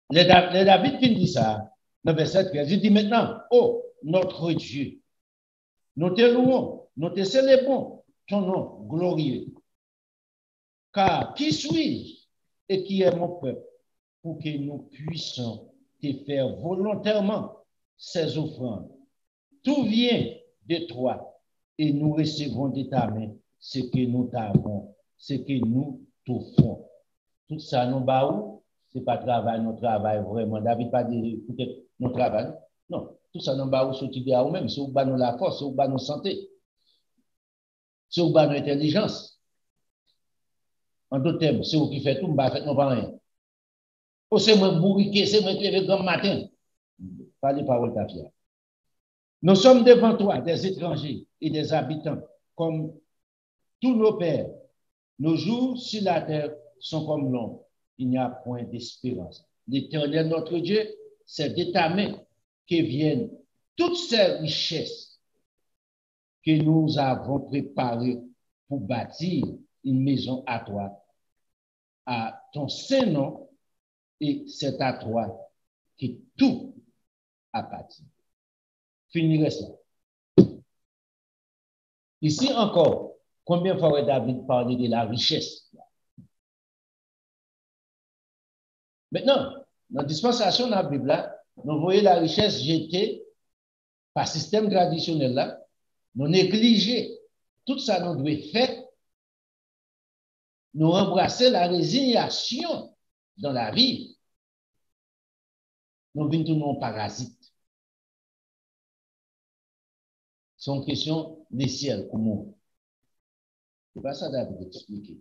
Les David qui dit ça, dans verset 13, il dit maintenant, oh, notre Dieu, nous te louons, nous te célébrons ton nom glorieux. Car qui suis-je et qui est mon peuple pour que nous puissions te faire volontairement ces offrandes? Tout vient de toi et nous recevons de ta main ce que nous t'avons, ce que nous t'offrons. Tout ça, nous baou, c'est pas travail, notre travail vraiment. David pas dit peut-être notre travail. Non, tout ça, nous baou, c'est idée à nous-mêmes. C'est où bas nous la force, c'est où bas nous santé, c'est où bas nous intelligence. En d'autres termes, c'est où qui fait tout, bah fait non pas rien. Oh, c'est moi bourriqué, c'est moi qui le grand matin. Pas les paroles d'affaire. Nous sommes devant toi, des étrangers et des habitants, comme tous nos pères. Nos jours sur la terre sont comme l'ombre. Il n'y a point d'espérance. L'Éternel, notre Dieu, c'est de ta main que viennent toutes ces richesses que nous avons préparées pour bâtir une maison à toi, à ton saint nom, et c'est à toi que tout appartient. Finirait ça. Ici encore, combien de fois David parlait de la richesse? Maintenant, dans la dispensation de la Bible, nous voyons la richesse jetée par système traditionnel là, nous négliger tout ça nous doit faire, nous embrasser la résignation dans la vie, nous venons tous nos parasites. C'est une question des ciels pour moi. C'est pas ça David expliquer.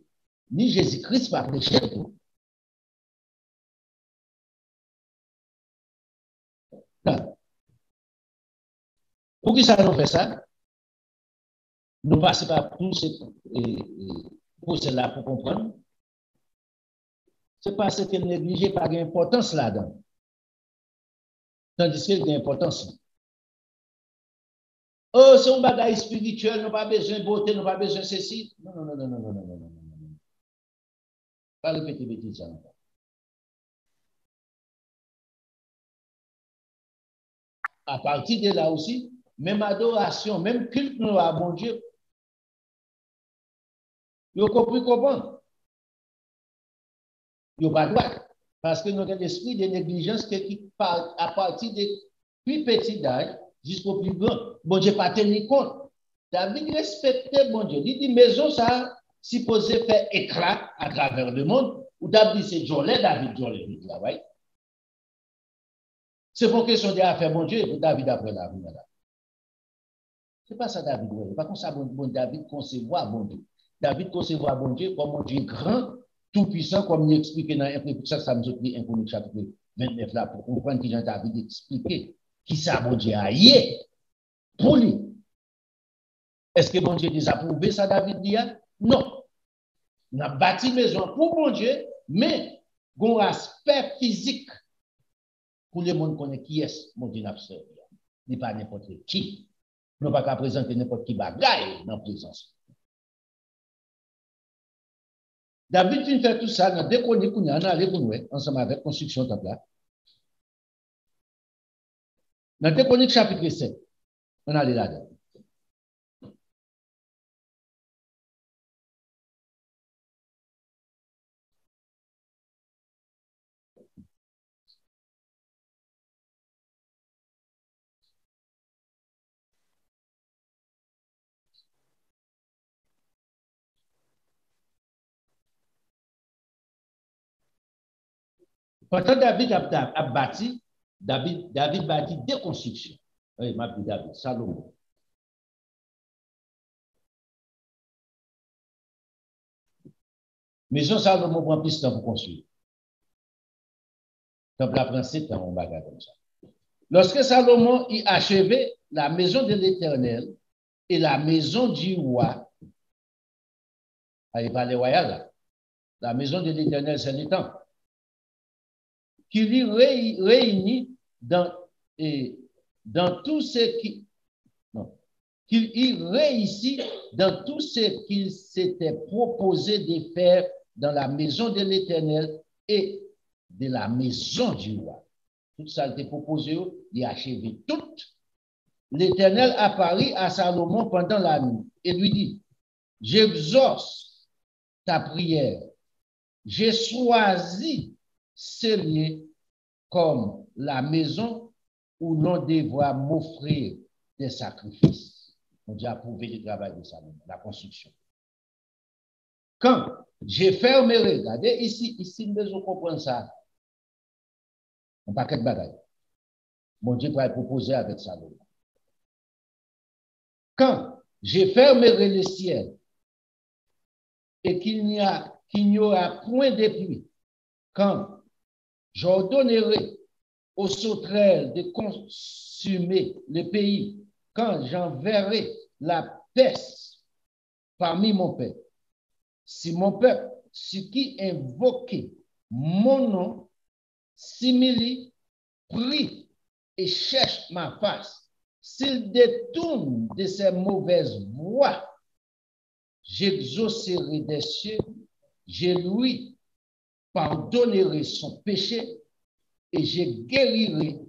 Ni Jésus-Christ par les chefs. Pour qui ça nous fait ça? Nous passons par tout ce procès-là pour comprendre. C'est parce que négliger pas d'importance là-dedans. Tandis qu'il y a de l'importance. Oh, c'est un bagage spirituel, nous pas besoin de beauté, nous pas besoin de ceci. Non. Pas répéter bêtises ça. À partir de là aussi, même adoration, même culte nous à bon Dieu. Vous comprenez comment? Vous pas droit. Parce que nous avons l'esprit de négligence qui part à partir de plus petit d'âge jusqu'au plus grand. Bon Dieu pas tenu compte. David respectait bon Dieu. Il dit, maison ça, supposé faire éclat à travers le monde. Ou David, c'est Jolet, il travaille. C'est pour question d'affaires bon Dieu, pour David après la vie. C'est pas ça David. Pas comme ça, bon David concevoir bon Dieu. David concevoir bon Dieu comme un Dieu grand, tout puissant, comme il expliqué dans ça, ça nous dit un chapitre 29 là, pour comprendre qui David expliqué qui ça bon Dieu a pour lui. Est-ce que bon Dieu désapprouvé ça, David dit? Non. On a bâti maison pour bon Dieu, mais un aspect physique pour le monde connaît qui est mon Dieu n'a servi. Il n'est pas n'importe qui. Nous pas qu'à présenter n'importe qui bagaille dans la présence. David fin fait tout ça dans 2 Chroniques qu'on a allé pour nous ensemble avec construction temple là. Dans 2 Chroniques chapitre 7, on allait là-dedans. Pendant David a bâti, David bâti 2 constructions. Oui, m'a dit David, Salomon. Maison Salomon prend plus de temps pour construire. Ça prend 7 ans, on va comme ça. Lorsque Salomon y achevait la maison de l'Éternel et la maison du roi, il parlait royal là. La maison de l'Éternel, c'est le temple. Qu'il y réunit dans tout ce qui. Non. Qu'il y réussit dans tout ce qu'il s'était proposé de faire dans la maison de l'Éternel et de la maison du roi. Tout ça a été proposé, il a achevé tout. L'Éternel apparut à Salomon pendant la nuit et lui dit, j'exauce ta prière. J'ai choisi ce lieu comme la maison où l'on devra m'offrir des sacrifices. On dit approuvé le travail de Salomon, la construction. Quand j'ai fermé, regardez ici, nous comprenons ça. Un paquet de bagages. Mon Dieu va proposer avec Salomon. Quand j'ai fermé le ciel et qu'il n'y aura point de pluie, quand j'ordonnerai aux sauterelles de consumer le pays, quand j'enverrai la peste parmi mon peuple, si mon peuple, ce qui invoquait mon nom, s'humilie, prie et cherche ma face, s'il détourne de ses mauvaises voies, j'exaucerai des cieux, je lui pardonnerai son péché et je guérirai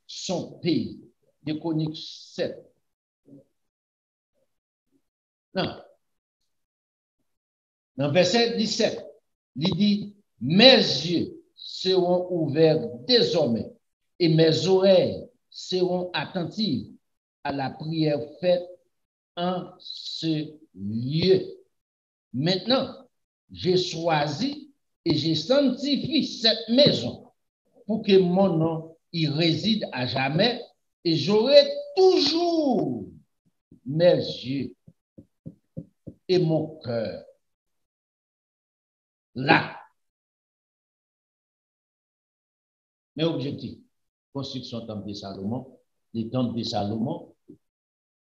son pays. De Chroniques 7. Non. Dans verset 17, il dit, mes yeux seront ouverts désormais et mes oreilles seront attentives à la prière faite en ce lieu. Maintenant, j'ai choisi et j'ai sanctifié cette maison pour que mon nom y réside à jamais et j'aurai toujours mes yeux et mon cœur là. Mais objectif, construction temple de Salomon, les temples de Salomon,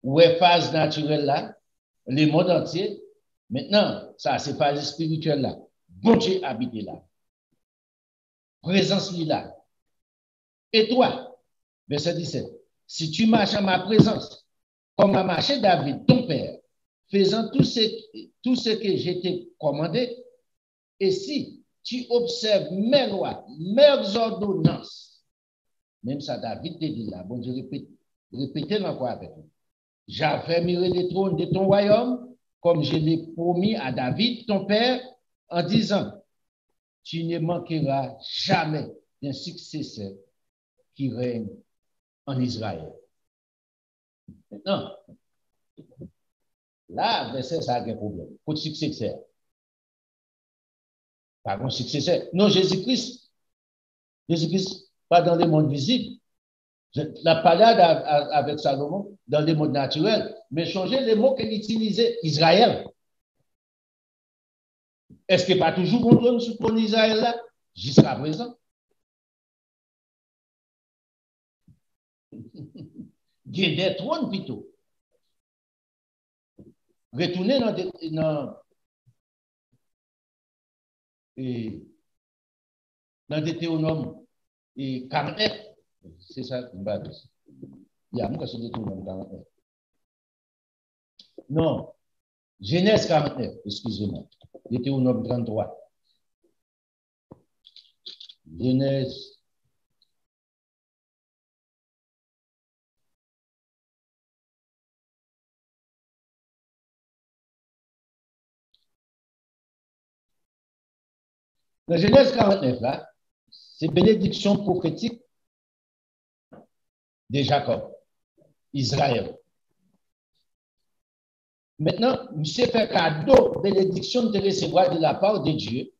où est phase naturelle là, le monde entier. Maintenant, ça c'est phase spirituelle là. Bon Dieu habite là. Présence là. Et toi, verset 17, si tu marches à ma présence, comme a marché David, ton père, faisant tout ce que je t'ai commandé, et si tu observes mes lois, mes ordonnances, même ça David te dit là, bon Dieu répétez encore avec nous. J'affermirai les trônes de ton royaume, comme je l'ai promis à David, ton père, en disant, tu ne manqueras jamais d'un successeur qui règne en Israël. Maintenant, là, verset, ça a un problème. Pour le successeur. Pas un successeur. Non, Jésus-Christ. Jésus-Christ, pas dans le monde visible. La parade avec Salomon, dans le monde naturel, mais changer les mots qu'il utilisait, Israël. Est-ce qu'il n'y a pas toujours bon trône sur ton Israël là, jusqu'à présent? Il y a des trônes plutôt. retourner dans Deutéronome 49, c'est ça que je vais dire. Il y a c'est Deutéronome 49. Non, Genèse 49, excusez-moi. Deutéronome 33. Genèse. Dans Genèse 49, là, c'est bénédiction prophétique de Jacob, Israël. Maintenant, monsieur fait cadeau, bénédiction de recevoir de la part de Dieu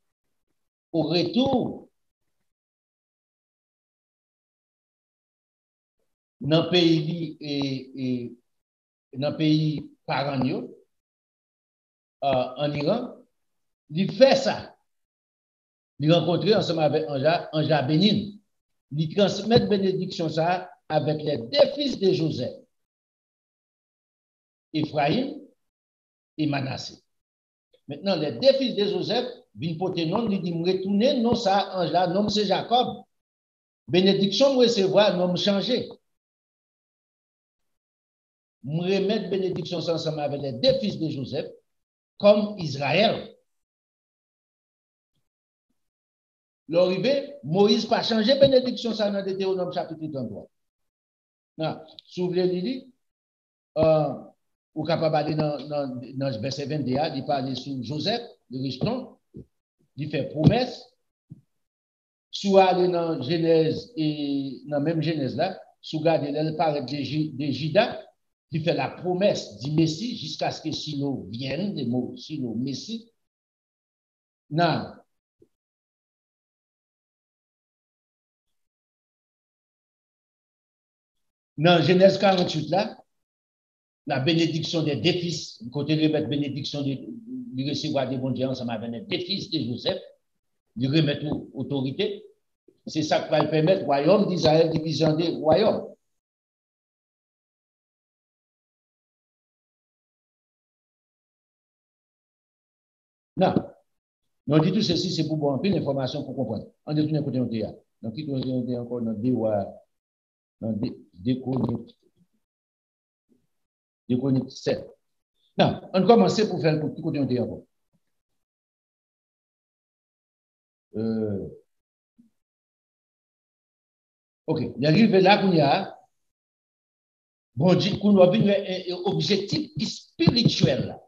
au retour dans le pays et dans le pays parent en Iran, il fait ça. Il rencontre ensemble avec Anja Bénin. Il transmet bénédiction ça avec les deux fils de Joseph, Ephraïm et Manassé. Maintenant, les deux fils de Joseph viennent porter nom, ils disent, retourner, non, ça, Anja, nom, c'est Jacob. Bénédiction, moi, recevoir, nom, changer. Moi, remettre bénédiction ensemble avec les deux fils de Joseph, comme Israël. L'arrivée, Moïse pas changé bénédiction ça dans Deutéronome chapitre 33. Non, souvenez-vous, ou capable d'aller dans verset 21, il parle sur Joseph, le richement, il fait promesse. Soit aller dans Genèse et dans même Genèse là, sous garder elle parle de Judas, qui fait la promesse du Messie jusqu'à ce que Silo vienne, le mot Silo, Messie. Non. Dans Genèse 48, là, la bénédiction des deux fils, côté de remettre bénédiction de recevoir des bons dieux ensemble avec les deux fils de Joseph, de remettre autorité. C'est ça qui va le permettre, royaume d'Israël, division des royaumes. Non. On dit tout ceci, c'est pour bon, plus d'informations pour comprendre. On dit tout d'un côté, on dit, donc, qui on dit encore dans des chroniques 7. Non, on commence pour faire le petit côté, on dit encore. Ok, il arrive là qu'on y a, bon Dieu, qu'on a un objectif spirituel là.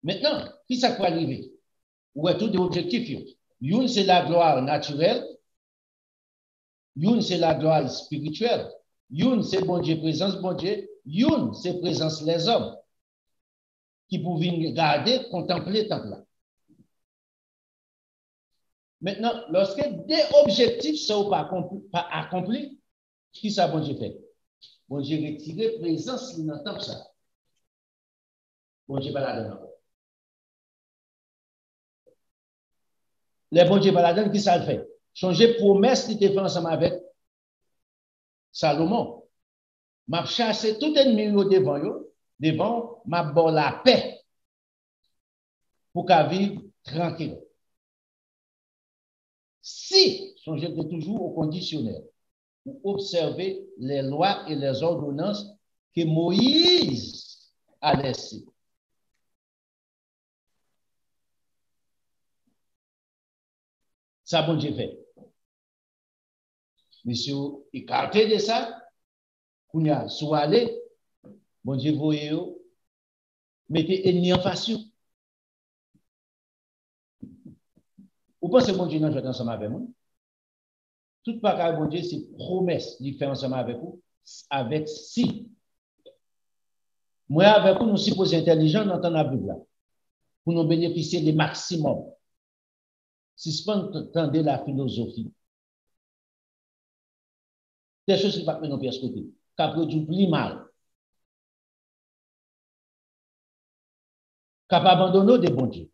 Maintenant, qui ça peut arriver? Ou est tout des objectifs? Une, c'est la gloire naturelle. Une, c'est la gloire spirituelle. Une, c'est bon Dieu, présence bon Dieu. Une, c'est présence les hommes qui pouvaient regarder, contempler le temple là. Maintenant, lorsque des objectifs sont pas accomplis, qui ça bon Dieu fait? Bon Dieu retire présence dans le temple ça. Bon Dieu pas la donne encore. Les bon Dieu pas la donne, qui ça le fait? Changer promesse qui était fait ensemble avec Salomon. M'a chassé tout ennemi devant, m'a bon la paix pour qu'à vivre tranquille. Si, songez toujours au conditionnel, pour observer les lois et les ordonnances que Moïse a laissées. Ça, bon Dieu fait. Monsieur, écarté de ça, qu'on a soit allé, bon Dieu, voyez, mettez ennemi en face. Vous pensez que bon Dieu n'a pas ensemble avec vous? Tout bagage bon Dieu, c'est promesse qu'il fait ensemble avec vous, avec si. Moi, avec vous, nous sommes supposés intelligents dans la Bible, pour nous bénéficier du maximum. Suspendez la philosophie. Des choses qui ne vont pas nous persécuter, qui produisent plus mal. Qui abandonner des bons dieux.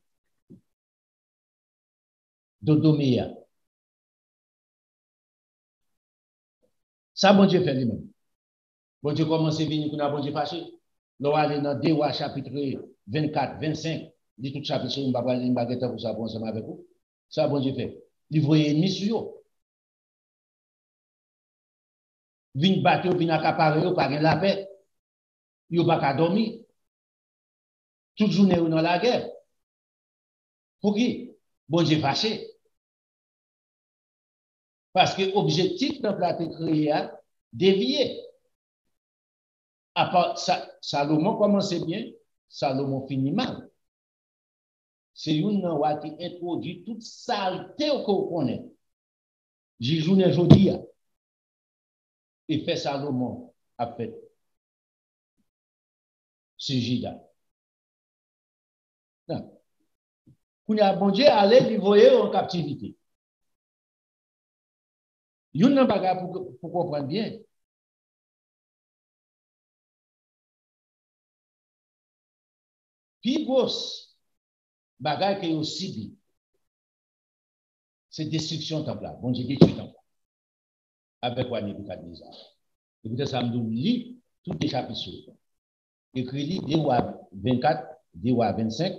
Dodomia. Ça, bon Dieu fait lui-même. Bon Dieu commence à venir, qu'on a bon Dieu fâché. L'on va aller dans 2 Rois chapitre 24, 25, dit tout chapitre, il va parler de pour ça pour ensemble avec vous. Ça, bon Dieu fait. Il voyait ennemi sur eux. Vin battre, vin accaparer, pas la paix. Ils n'ont pas dormir. Toute journée dans la guerre. Pour qui? Bon Dieu fâché. Parce que l'objectif de la créé a dévié. À part Salomon commençait bien, Salomon finit mal. C'est une loi qui introduit toute saleté qu'on connaît. J'ai joué aujourd'hui. Et fait Salomon a fait. C'est Jida. Quand il a bon Dieu allé lui voyer en captivité. Il y a un bagage pour comprendre bien. Puis, grosse bagage qui est aussi bien. C'est destruction temple. Bon Dieu détruit temple. Avec quoi Nebuchadnezzar. Écoutez, ça me lit tous les chapitres. Écrit des rois 24, des rois 25.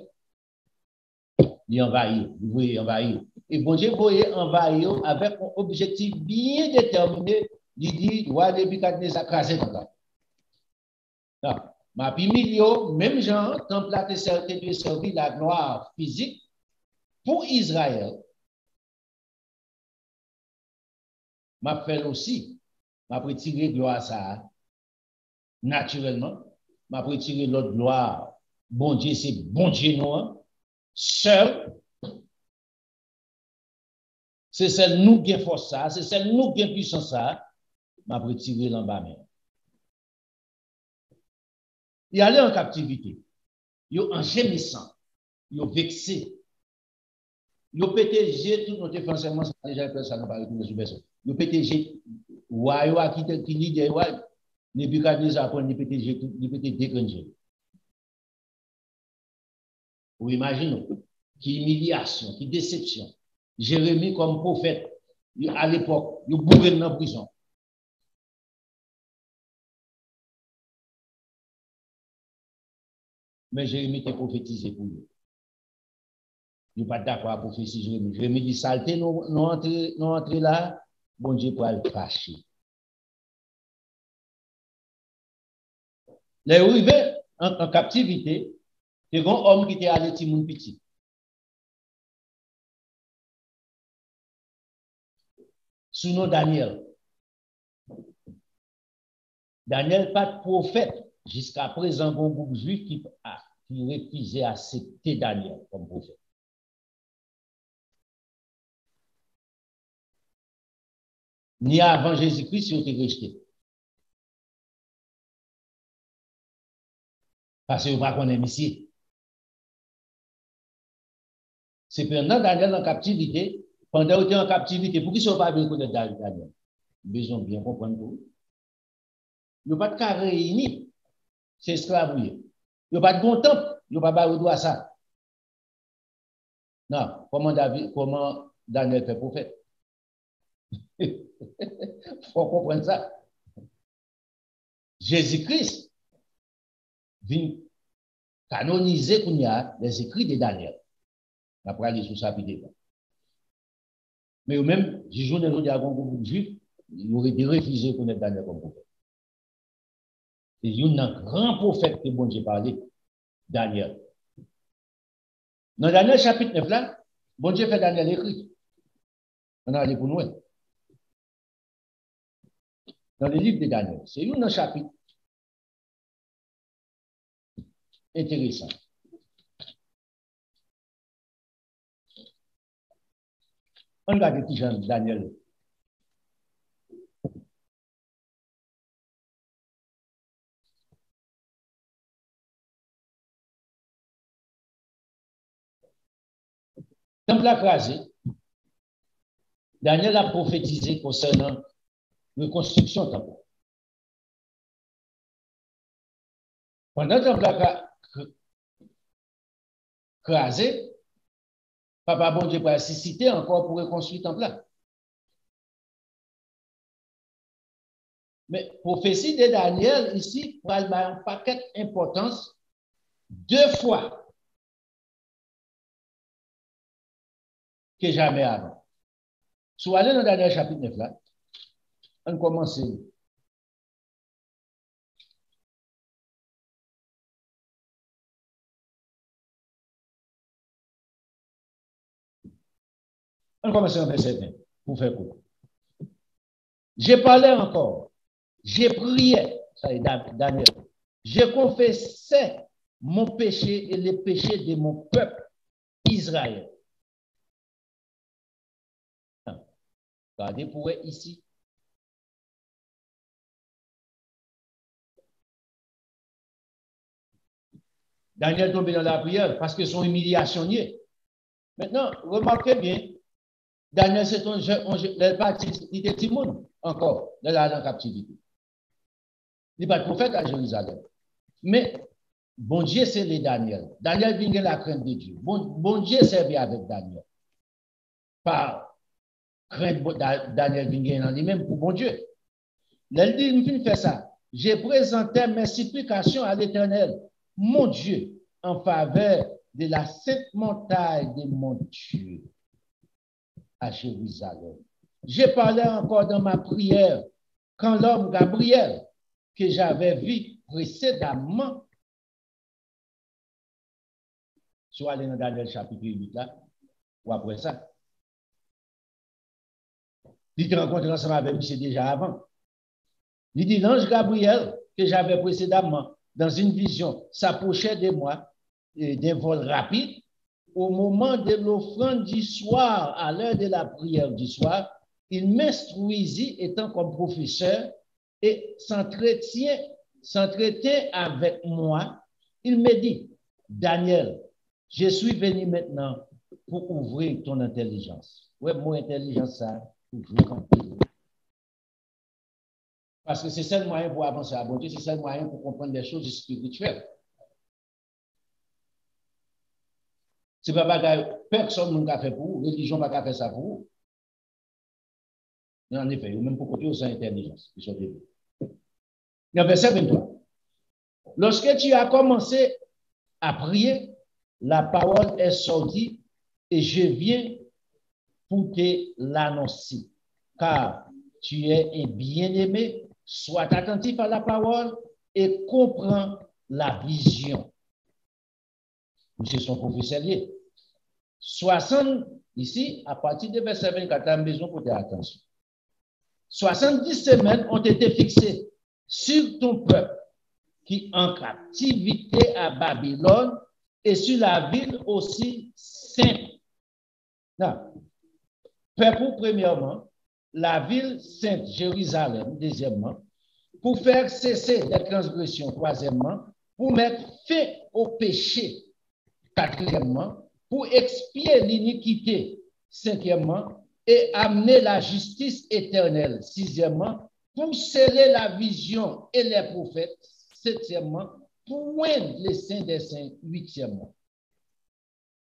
Il envahit, vous voyez, envahir. Et bon Dieu, vous voyez, envahir avec un objectif bien déterminé. Il dit, roi Nebuchadnezzar crasé dans la. Non, ma milieu, même gens, temple a servi la gloire physique pour Israël. M'a fait aussi, m'a retiré gloire à ça, naturellement, m'a retiré l'autre gloire. Bon Dieu, c'est bon Dieu noir, seul. C'est celle nous qui force ça, c'est celle nous qui puissance ça, m'a retiré l'en bas même. Il allait en captivité, il en gémissant, il vexé, il pété tout notre français, ça déjà fait ça, n'a pas retourné sur personne. Il pété Waïwa qui dit des Waï, Nebuchadnezzar après il pété dégranger. Vous imaginez, qui humiliation, qui déception. Jérémie comme prophète, à l'époque, il bourré dans la prison. Mais Jérémie était prophétisé pour lui. Il n'est pas d'accord à prophétiser Jérémie. Jérémie dit saleté, nous entrons là, bon Dieu pour le fâcher. Les arrivés en captivité, c'est un homme qui était allé Timoun petit. Sous nom Daniel. Daniel, pas de prophète. Jusqu'à présent, un groupe juif qui refusait d'accepter Daniel comme prophète. Ni avant Jésus-Christ, il était rejeté. Parce que vous ne connaissez pas ici. C'est pendant Daniel en captivité, pendant qu'il était en captivité, pour qui ne sont pas bien connaître Daniel? Besoin de bien comprendre pour vous. Il n'y a pas de cas réuni. C'est esclavouillé. Il n'y a pas de bon temple. Il n'y a pas de droit à ça. Non. Comment Daniel fait prophète? Il faut comprendre ça. Jésus-Christ vient canoniser les écrits de Daniel. Après, aller sur sa vidéo. Mais même, si je ne dis pas un juif, il aurait été refusé de connaître Daniel comme prophète. C'est un grand prophète que bon Dieu parlait, Daniel. Dans Daniel chapitre 9, là, bon Dieu fait Daniel écrit. On a allé pour nous. Dans le livre de Daniel, c'est un chapitre intéressant. On regarde le petit Jean Daniel. Temple a crasé. Daniel a prophétisé concernant la reconstruction temple. Pendant que le temple a crasé, Papa bon Dieu va susciter encore pour reconstruire le temple. Mais prophétie de Daniel ici, va avoir un paquet d'importance 2 fois que jamais avant. Si vous allez dans le dernier chapitre 9 là, on commence. On commence en verset 20 pour faire court. J'ai parlé encore, j'ai prié, ça est Daniel, j'ai confessé mon péché et les péchés de mon peuple Israël. Regardez pour être ici. Daniel tombé dans la prière parce que son humiliation y est. Maintenant, remarquez bien, Daniel, c'est un parti, il était Timon encore, dans la captivité. Il n'est pas de prophète à Jérusalem. Mais, bon Dieu, c'est les Daniel. Daniel vient la crainte de Dieu. Bon Dieu servait avec Daniel. Par crainte, Daniel vient en lui-même pour bon Dieu. Il dit, il fait ça. J'ai présenté mes supplications à l'Éternel, mon Dieu, en faveur de la sainte montagne de mon Dieu à Jérusalem. J'ai parlé encore dans ma prière quand l'homme Gabriel, que j'avais vu précédemment, soit allé dans Daniel chapitre 8 là, ou après ça, il te rencontre ensemble avec lui, c'est déjà avant. Il dit, l'ange Gabriel, que j'avais précédemment, dans une vision, s'approchait de moi d'un vol rapide. Au moment de l'offrande du soir, à l'heure de la prière du soir, il m'instruisit étant comme professeur et s'entretient avec moi. Il me dit, Daniel, je suis venu maintenant pour ouvrir ton intelligence. Ouais, mon intelligence, ça, toujours. Parce que c'est ça le moyen pour avancer à bon Dieu, c'est ça le moyen pour comprendre les choses spirituelles. C'est pas personne n'a fait pour vous, religion n'a pas fait ça pour vous. Mais en effet, même pour côté aux intelligence. Dans verset 23. Lorsque tu as commencé à prier, la parole est sortie et je viens pour te l'annoncer. Car tu es un bien-aimé, sois attentif à la parole et comprends la vision. C'est son professeur lié. 60, ici, à partir de verset 24, tu as besoin pour faire attention. 70 semaines ont été fixées sur ton peuple qui est en captivité à Babylone et sur la ville aussi sainte. Peuple, premièrement, la ville sainte, Jérusalem, deuxièmement, pour faire cesser les transgressions, troisièmement, pour mettre fin au péché, quatrièmement, pour expier l'iniquité, cinquièmement, et amener la justice éternelle, sixièmement, pour sceller la vision et les prophètes, septièmement, pour oindre les saints des saints, huitièmement.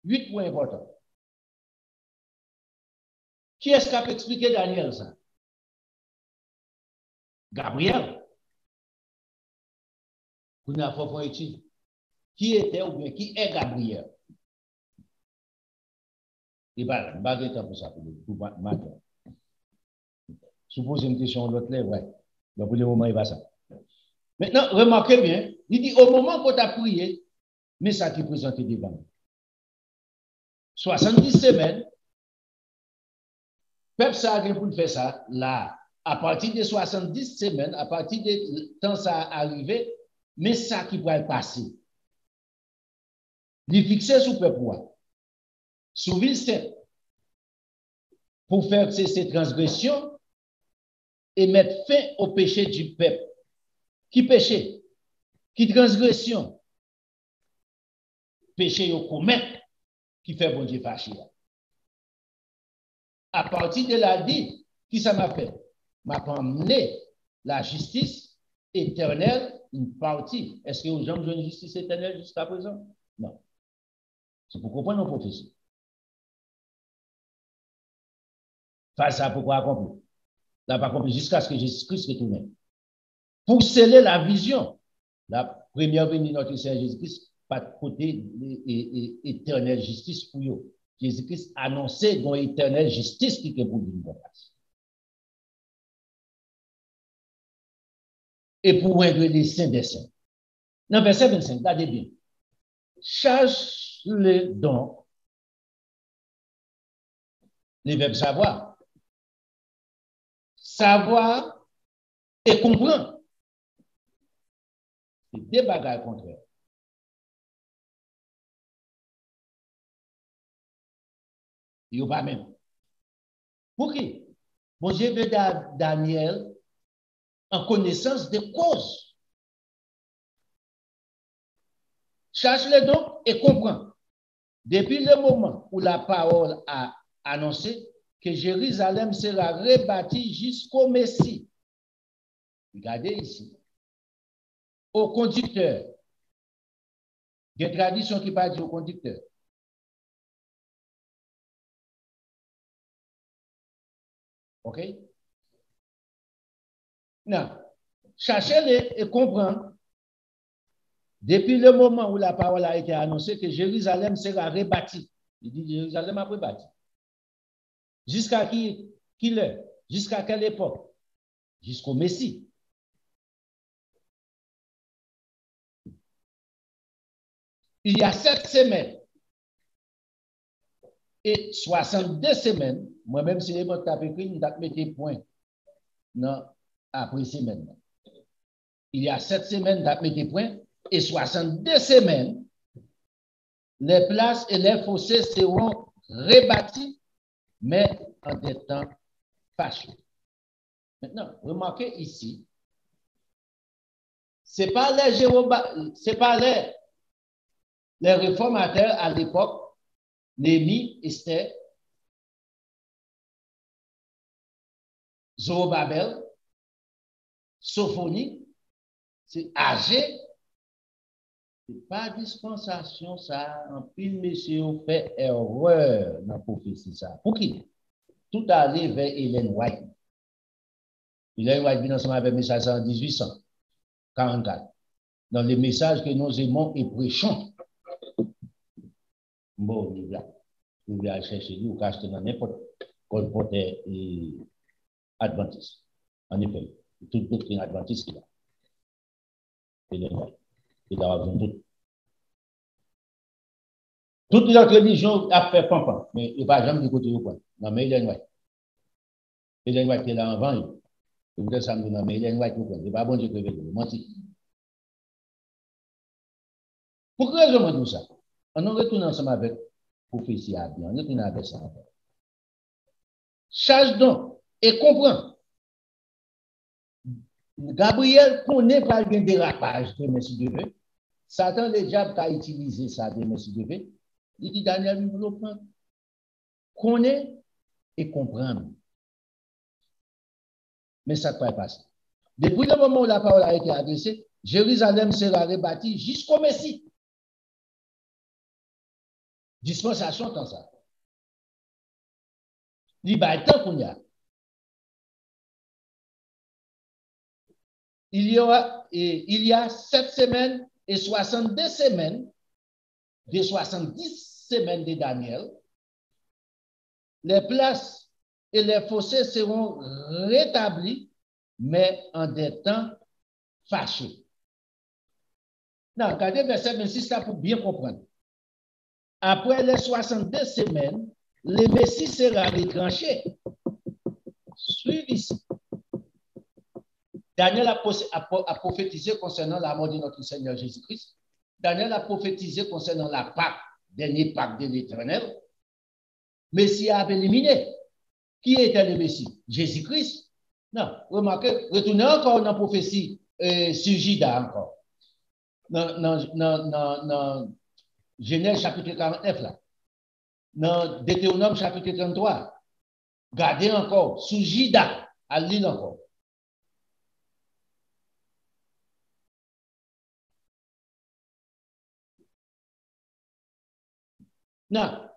8 points importants. Qui est-ce qui a expliqué Daniel ça? Gabriel. Vous n'avez pas étudié. Qui était ou bien qui est Gabriel? Et bien, je ne vais pas pour ça, pour matin. Supposez une question de l'autre lèvre, ouais. Donc, pour le moment, il va ça. Maintenant, remarquez bien, il dit, au moment où tu as prié, mais ça qui est présenté devant nous. 70 semaines, peuple ça a pour faire ça, là, à partir de 70 semaines, à partir de temps ça arrivé, mais ça qui va passer. Il fixé sous peuple, sous ville sainte, pour faire cesser transgression et mettre fin au péché du peuple. Qui péché? Qui transgression? Péché au commettre qui fait bon Dieu fâché. À partir de la dit, qui ça m'a fait? M'a amené la justice éternelle, une partie. Est-ce que aux gens ont une justice éternelle jusqu'à présent? Non. C'est pour comprendre nos prophéties. Face à pourquoi accompli. Là, pas compris jusqu'à ce que Jésus-Christ retourne. Pour sceller la vision, la première venue de notre Seigneur Jésus-Christ, pas de côté éternelle justice pour eux. Jésus-Christ annonçait dans l'éternelle justice qui est pour lui. Et pour rendre les saints des saints. Dans verset 25, regardez bien. Charge-le donc, les verbes savoir. Savoir et comprendre. C'est deux bagages contraires. Il n'y a pas même. Pour qui? Bon Dieu veut Daniel en connaissance des causes. Cherche-le donc et comprends. Depuis le moment où la parole a annoncé que Jérusalem sera rebâtie jusqu'au Messie. Regardez ici. Au conducteur. Des traditions qui parlent au conducteur. OK? Non. Cherchez-le et comprends. Depuis le moment où la parole a été annoncée que Jérusalem sera rebâtie. Il dit Jérusalem a rebâti. Jusqu'à qui l'heure? Jusqu'à quelle époque? Jusqu'au Messie. Il y a 7 semaines et 62 semaines. Moi-même, si je me tape écrit, je vais mettre point. Non, après semaine. Il y a 7 semaines, je vais mettre point. Et 62 semaines, les places et les fossés seront rebâtis, mais en des temps fâcheux. Maintenant, remarquez ici, ce n'est pas les réformateurs à l'époque, Néhémie, Esther, Zorobabel, Sophonie, c'est âgé. Ce n'est pas dispensation, ça. En pile, monsieur, fait erreur dans la prophétie, ça. Pour qui? Tout allé vers Ellen White. Ellen White vient ensemble avec le message en 1844. Dans les messages que nous aimons et prêchons. Bon, vous allez chercher, vous achetez dans n'importe quel portail adventiste. En effet, tout doctrine adventiste qui est là. Ellen White. Il a besoin de tout. Toute notre religion a fait pampan, mais il n'y a pas jamais de côté au point. Non, mais Ellen White. Ellen White est là en vent. Vous êtes samedi, non, mais Ellen White, il n'est pas bon Dieu que vous menti. Pour quelle raison on dit ça? On retourne ensemble avec prophétie à bien, on retourne avec ça. Charge donc et comprends. Gabriel connaît pas le dérapage de M. Dieu. Satan, le diable, a utilisé ça de M. Dieu. Il dit Daniel, nous voulons prendre. Connaît et comprendre. Mais ça ne peut pas passer. Depuis le moment où la parole a été adressée, Jérusalem sera rebâtie jusqu'au Messie. Dispensation comme ça. Il va être qu'on y a. Il y a 7 semaines et 62 semaines, des 70 semaines de Daniel, les places et les fossés seront rétablis, mais en des temps fâcheux. Non, regardez verset 26 là pour bien comprendre. Après les 62 semaines, le Messie sera retranché. Suivez ici. Daniel a prophétisé concernant la mort de notre Seigneur Jésus-Christ. Daniel a prophétisé concernant la Pâque, dernier Pâque de l'Éternel. Messie a éliminé. Qui était le Messie? Jésus-Christ. Non, remarquez, retournez encore dans la prophétie sur Judas encore. Dans Genèse chapitre 49 là. Dans Deutéronome chapitre 33. Gardez encore, sur Judas, à l'île encore. Non.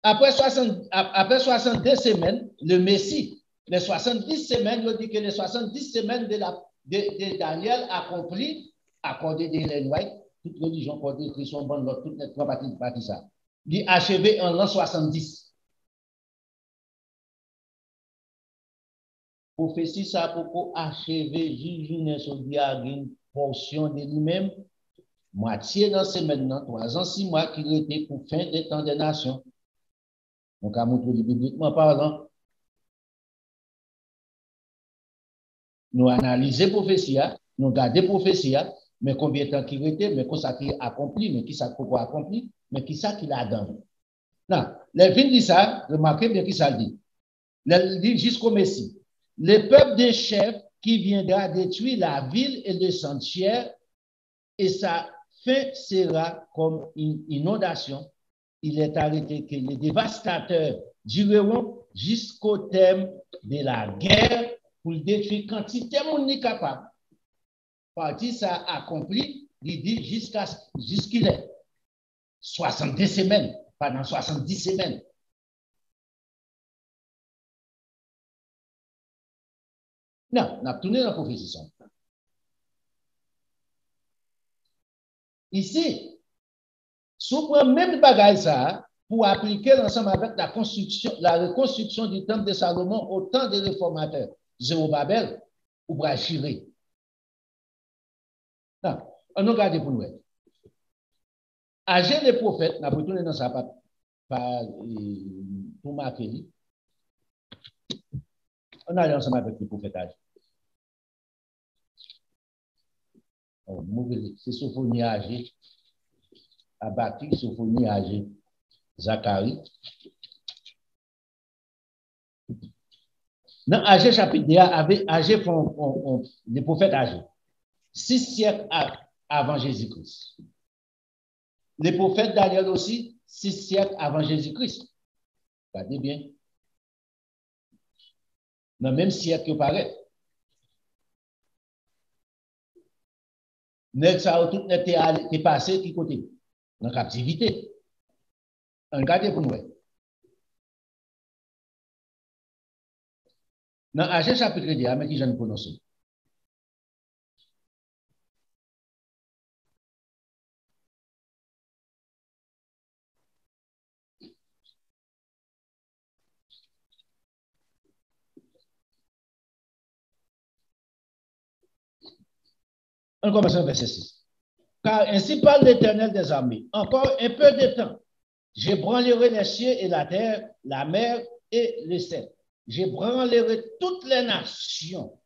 Après 62 semaines, le Messie, les 70 semaines, il dit que les 70 semaines de Daniel accompli, accordé de Ellen White, toute religion porte Christ, on bonne l'autre, toute net trois parties ça. Il achevé en l'an 70. Prophétie ça pour achever Jésus sur une portion de lui-même, moitié dans semaine, 3 ans, 6 mois, qui était pour fin des temps des nations. Donc, à montrer bibliquement parlant, nous analyser prophétie, nous garder prophétie, mais combien de temps qu'il était, mais quoi ça qui accompli, mais qui ça pourquoi accompli, mais qui ça qu'il a donné. Non, les vignes dit ça, remarquez bien qui ça dit. Il dit jusqu'au Messie. Le peuple des chefs qui viendra détruire la ville et le sanctuaire, et sa fin sera comme une inondation. Il est arrêté que les dévastateurs dureront jusqu'au terme de la guerre pour détruire quantité de monde n'est capable. Parti ça accompli, il dit jusqu'il est 70 semaines, pendant 70 semaines. Non, on a tourné dans la prophétie. Ici, si on prend même bagage ça pour appliquer l'ensemble avec la reconstruction du temple de Salomon au temps des réformateurs, Zérubabel ou Brachiré. Non, on a regardé pour nous. Agé les prophètes, on a retourné dans ça pour marquer. On a allé ensemble avec les prophètes âgés. C'est Sophonie âgé, Abacuc, Sophonie âgé, Zacharie. Dans Agé chapitre 1, avec Agé, les prophètes âgés. 6 siècles avant Jésus-Christ. Les prophètes Daniel aussi, 6 siècles avant Jésus-Christ. Regardez bien. Dans le même siècle que paraît. Nèg ça tout était passé qui côté dans captivité. Regardez pour nous. Dans Agé chapitre 2, mais qui je ne prononce. On commence au verset 6. Car ainsi parle l'Éternel des armées. Encore un peu de temps. J'ébranlerai les cieux et la terre, la mer et le ciel. J'ébranlerai toutes les nations.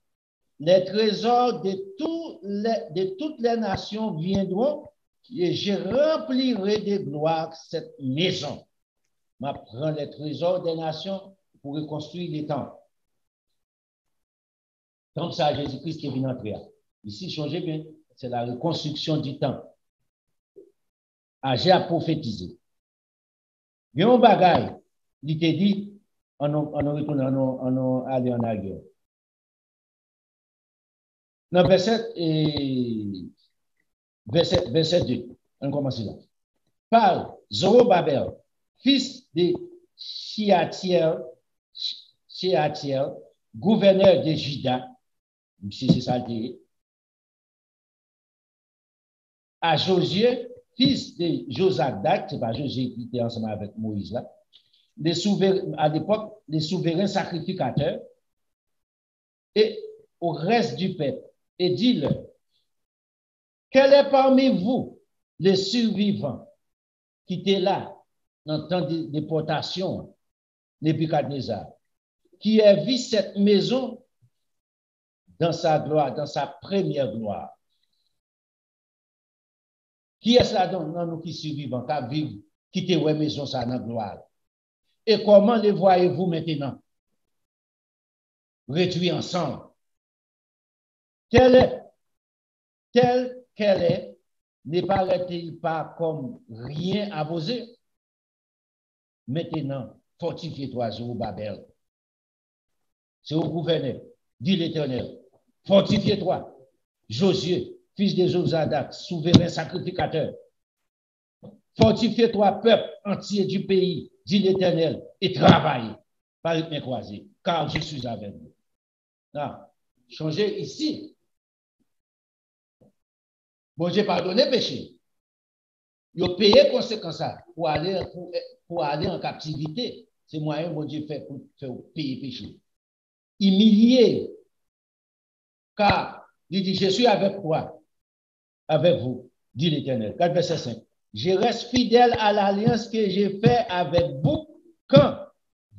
Les trésors de toutes les nations viendront et je remplirai de gloire cette maison. Je prends les trésors des nations pour reconstruire les temples. Tant que ça, Jésus-Christ qui est venu entrer. Ici, changez bien, c'est la reconstruction du temple. Agé a prophétisé. Il y a un bagage, il te dit, on retourne, on aller en arrière. Dans verset 2, on commence là. Par Zorobabel, fils de Shealtiel, gouverneur de Juda, si c'est ça le dit, à Josué, fils de Josadak, c'est pas Josué qui était ensemble avec Moïse là, à l'époque, les souverains sacrificateurs, et au reste du peuple, et dis-leur, quel est parmi vous les survivants qui étaient là dans le temps de déportation, Nebuchadnezzar, qui a vu cette maison dans sa gloire, dans sa première gloire? Qui est-ce là dans nous qui survivons, qui vivent, qui te ouais maison ça dans la gloire? Et comment les voyez-vous maintenant? Réduits ensemble. Tel qu'elle est, ne paraît-il pas comme rien à vos yeux? Maintenant, fortifie-toi, Zorobabel. C'est au gouverneur, dit l'Éternel. Fortifie-toi, Josué, fils de Josadak, souverain sacrificateur. Fortifie-toi, peuple entier du pays, dit l'Éternel, et travaille par rythme croisé, car je suis avec vous. Non, changez ici. Bon Dieu pardonné péché, Ils ont payé conséquence pour aller en captivité. C'est moyen bon Dieu fait pour payer péché. Humilié. Car il dit, je suis avec toi, avec vous, dit l'Éternel. 4 verset 5. Je reste fidèle à l'alliance que j'ai faite avec vous quand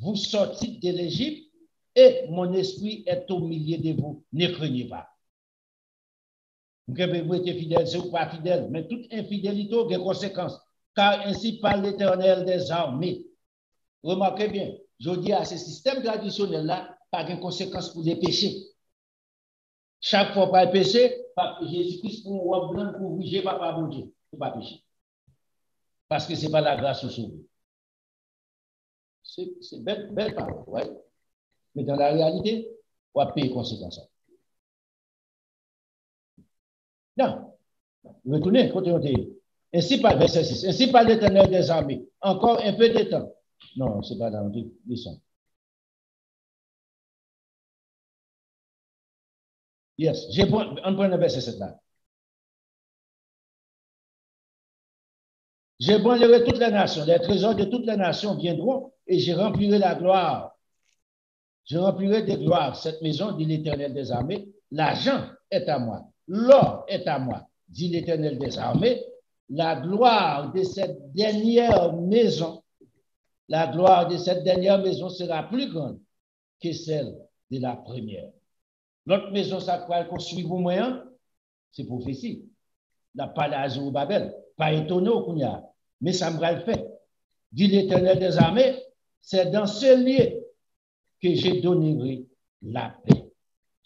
vous sortez de l'Égypte et mon esprit est au milieu de vous. Ne craignez pas. Vous êtes fidèle, c'est ou pas fidèle, mais toute infidélité a des conséquences. Car ainsi parle l'Éternel des armées. Remarquez bien, je dis à ce système traditionnel-là, pas de conséquences pour les péchés. Chaque fois par péché, Jésus-Christ pour roi blanc, pour vous, je ne vais pas bon Dieu, pour pas pécher. Parce que ce n'est pas la grâce au sauveur. C'est belle parole, ouais. Mais dans la réalité, on va payer conséquences. Non. Retournez, continuez. Ainsi par verset 6. Ainsi par l'Éternel des armées. Encore un peu de temps. Non, ce n'est pas dans le leçon. Yes. On prend le verset 7 là. Je brûlerai toutes les nations. Les trésors de toutes les nations viendront et je remplirai la gloire. Je remplirai de gloire cette maison, dit l'Éternel des armées. L'argent est à moi. L'or est à moi, dit l'Éternel des armées. La gloire de cette dernière maison, sera plus grande que celle de la première. L'autre maison, ça va construire pour moi, c'est prophétie. La palais au Babel, pas étonné au Kounia, mais ça me va le faire. Dit l'Éternel des armées, c'est dans ce lieu que je donnerai la paix,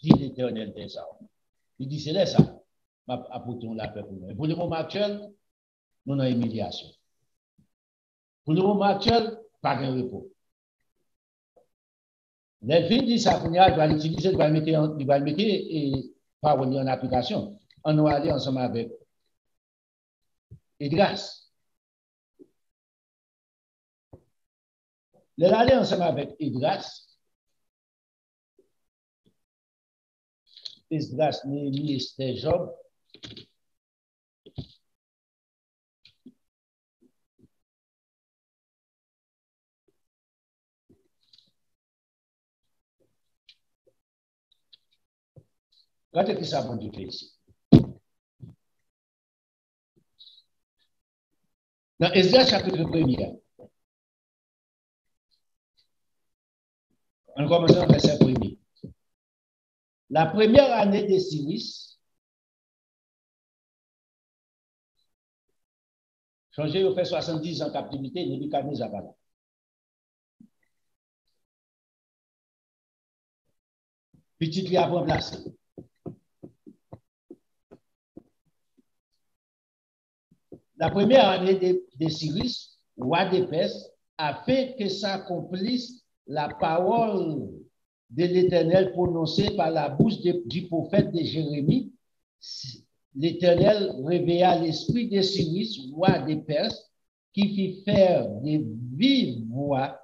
dit l'Éternel des armées. Il dit, c'est là ça, apportons la paix pour nous. Pour le moment actuel, nous avons une humiliation. Pour le moment actuel, pas de repos. Les filles disent ça, il va l'utiliser, il va le mettre et parole en application. On va aller ensemble avec Esdras. Les aller ensemble avec Esdras. Esdras, Néhémie, Esther, Job. Regardez ce que ça bon Dieu fait ici. Dans Esdras chapitre 1er, on commence au verset 1er. La première année de Cyrus, changé, il fait 70 ans en captivité, Nebuchadnezzar va là. Petit lui a remplacé. La première année de Cyrus, roi de Perse, afin que s'accomplisse la parole de l'Éternel prononcée par la bouche du prophète de Jérémie, l'Éternel réveilla l'esprit de Cyrus, roi de Perse, qui fit faire de vives voix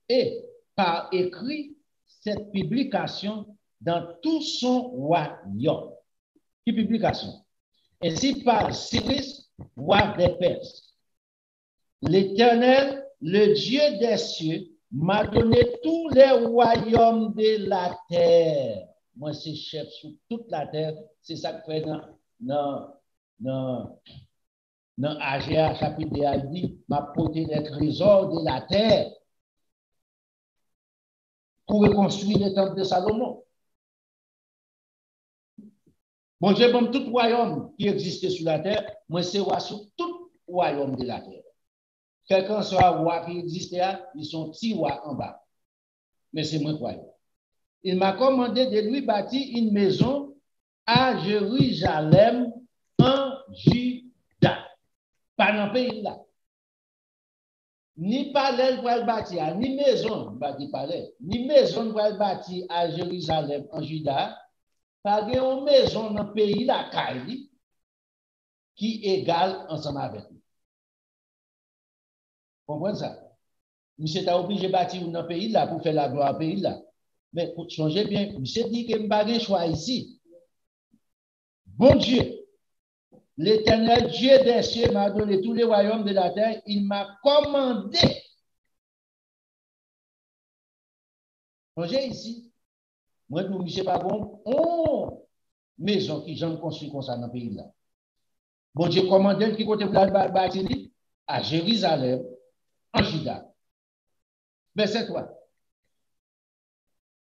et par écrit cette publication dans tout son royaume. Quelle publication? Ainsi par Cyrus, roi des Perses. L'Éternel, le Dieu des cieux, m'a donné tous les royaumes de la terre. Moi, c'est chef sur toute la terre. C'est ça que fait dans Agéa, chapitre 2, dit, m'a porté les trésors de la terre pour reconstruire le temple de Salomon. Bon Dieu, bon, tout royaume qui existait sur la terre, moi, c'est roi sur tout royaume de la terre. Quelqu'un soit roi qui existait, ils sont petits rois en bas. Mais c'est moi royaume. Il m'a commandé de lui bâtir une maison à Jérusalem, en Juda. Pas dans le pays là. Ni palais pour le bâtir, ni maison, ni maison pour le bâtir à Jérusalem, en Juda. Pas de maison dans le pays la Kaili qui égale ensemble avec nous. Vous comprenez ça? Monsieur t'a obligé de bâtir dans le pays là pour faire la gloire au pays là. Mais pour changer bien, monsieur dit que je n'ai pas de choix ici. Bon Dieu, l'Éternel Dieu des cieux m'a donné tous les royaumes de la terre, il m'a commandé. J'ai ici, moi, nous, je ne sais pas bon, maison qui j'en construit comme ça dans le pays là. Bon Dieu commandé qui côté bâtir à Jérusalem, en Juda. Verset 3.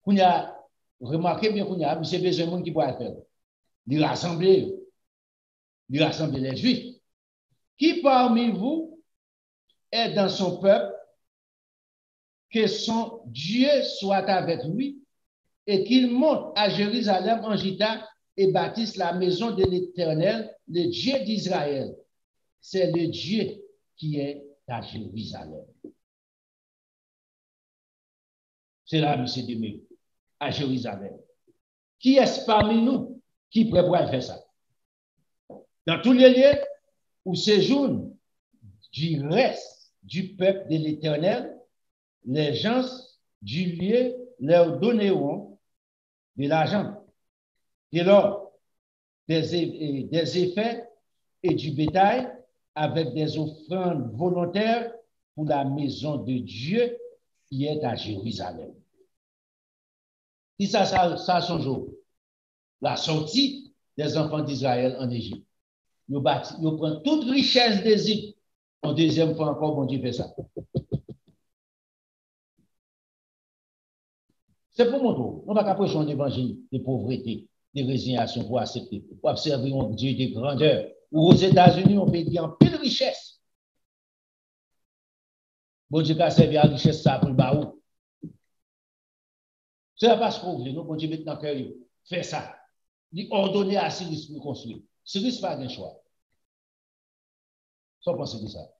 Qu'on a remarqué bien qu'on a, monsieur besoin de monde qui pourra faire. Il rassembler les Juifs. Qui parmi vous est dans son peuple, que son Dieu soit avec lui et qu'il monte à Jérusalem en Juda et bâtisse la maison de l'Éternel, le Dieu d'Israël. C'est le Dieu qui est à Jérusalem. C'est là, monsieur Demé, à Jérusalem. Qui est parmi nous qui prévoit faire ça? Dans tous les lieux où séjourne du reste du peuple de l'Éternel, les gens du lieu leur donneront de l'argent, de l'or, des effets et du bétail avec des offrandes volontaires pour la maison de Dieu qui est à Jérusalem. Et ça son jour. La sortie des enfants d'Israël en Égypte. Nous prenons toute richesse d'Égypte. En deuxième fois encore, bon Dieu fait ça. C'est pour mon tour. On va pas prêcher un évangile de pauvreté, de résignation pour accepter, pour observer un Dieu de grandeur. Ou aux États-Unis, on peut dire en pile richesse. Bon Dieu a servi à la richesse ça pour le baou. C'est la base pour vous. Bon Dieu met dans le cœur. Fait ça. Il ordonne à Cyrus pour construire. Cyrus n'a pas de choix. Sans penser de ça.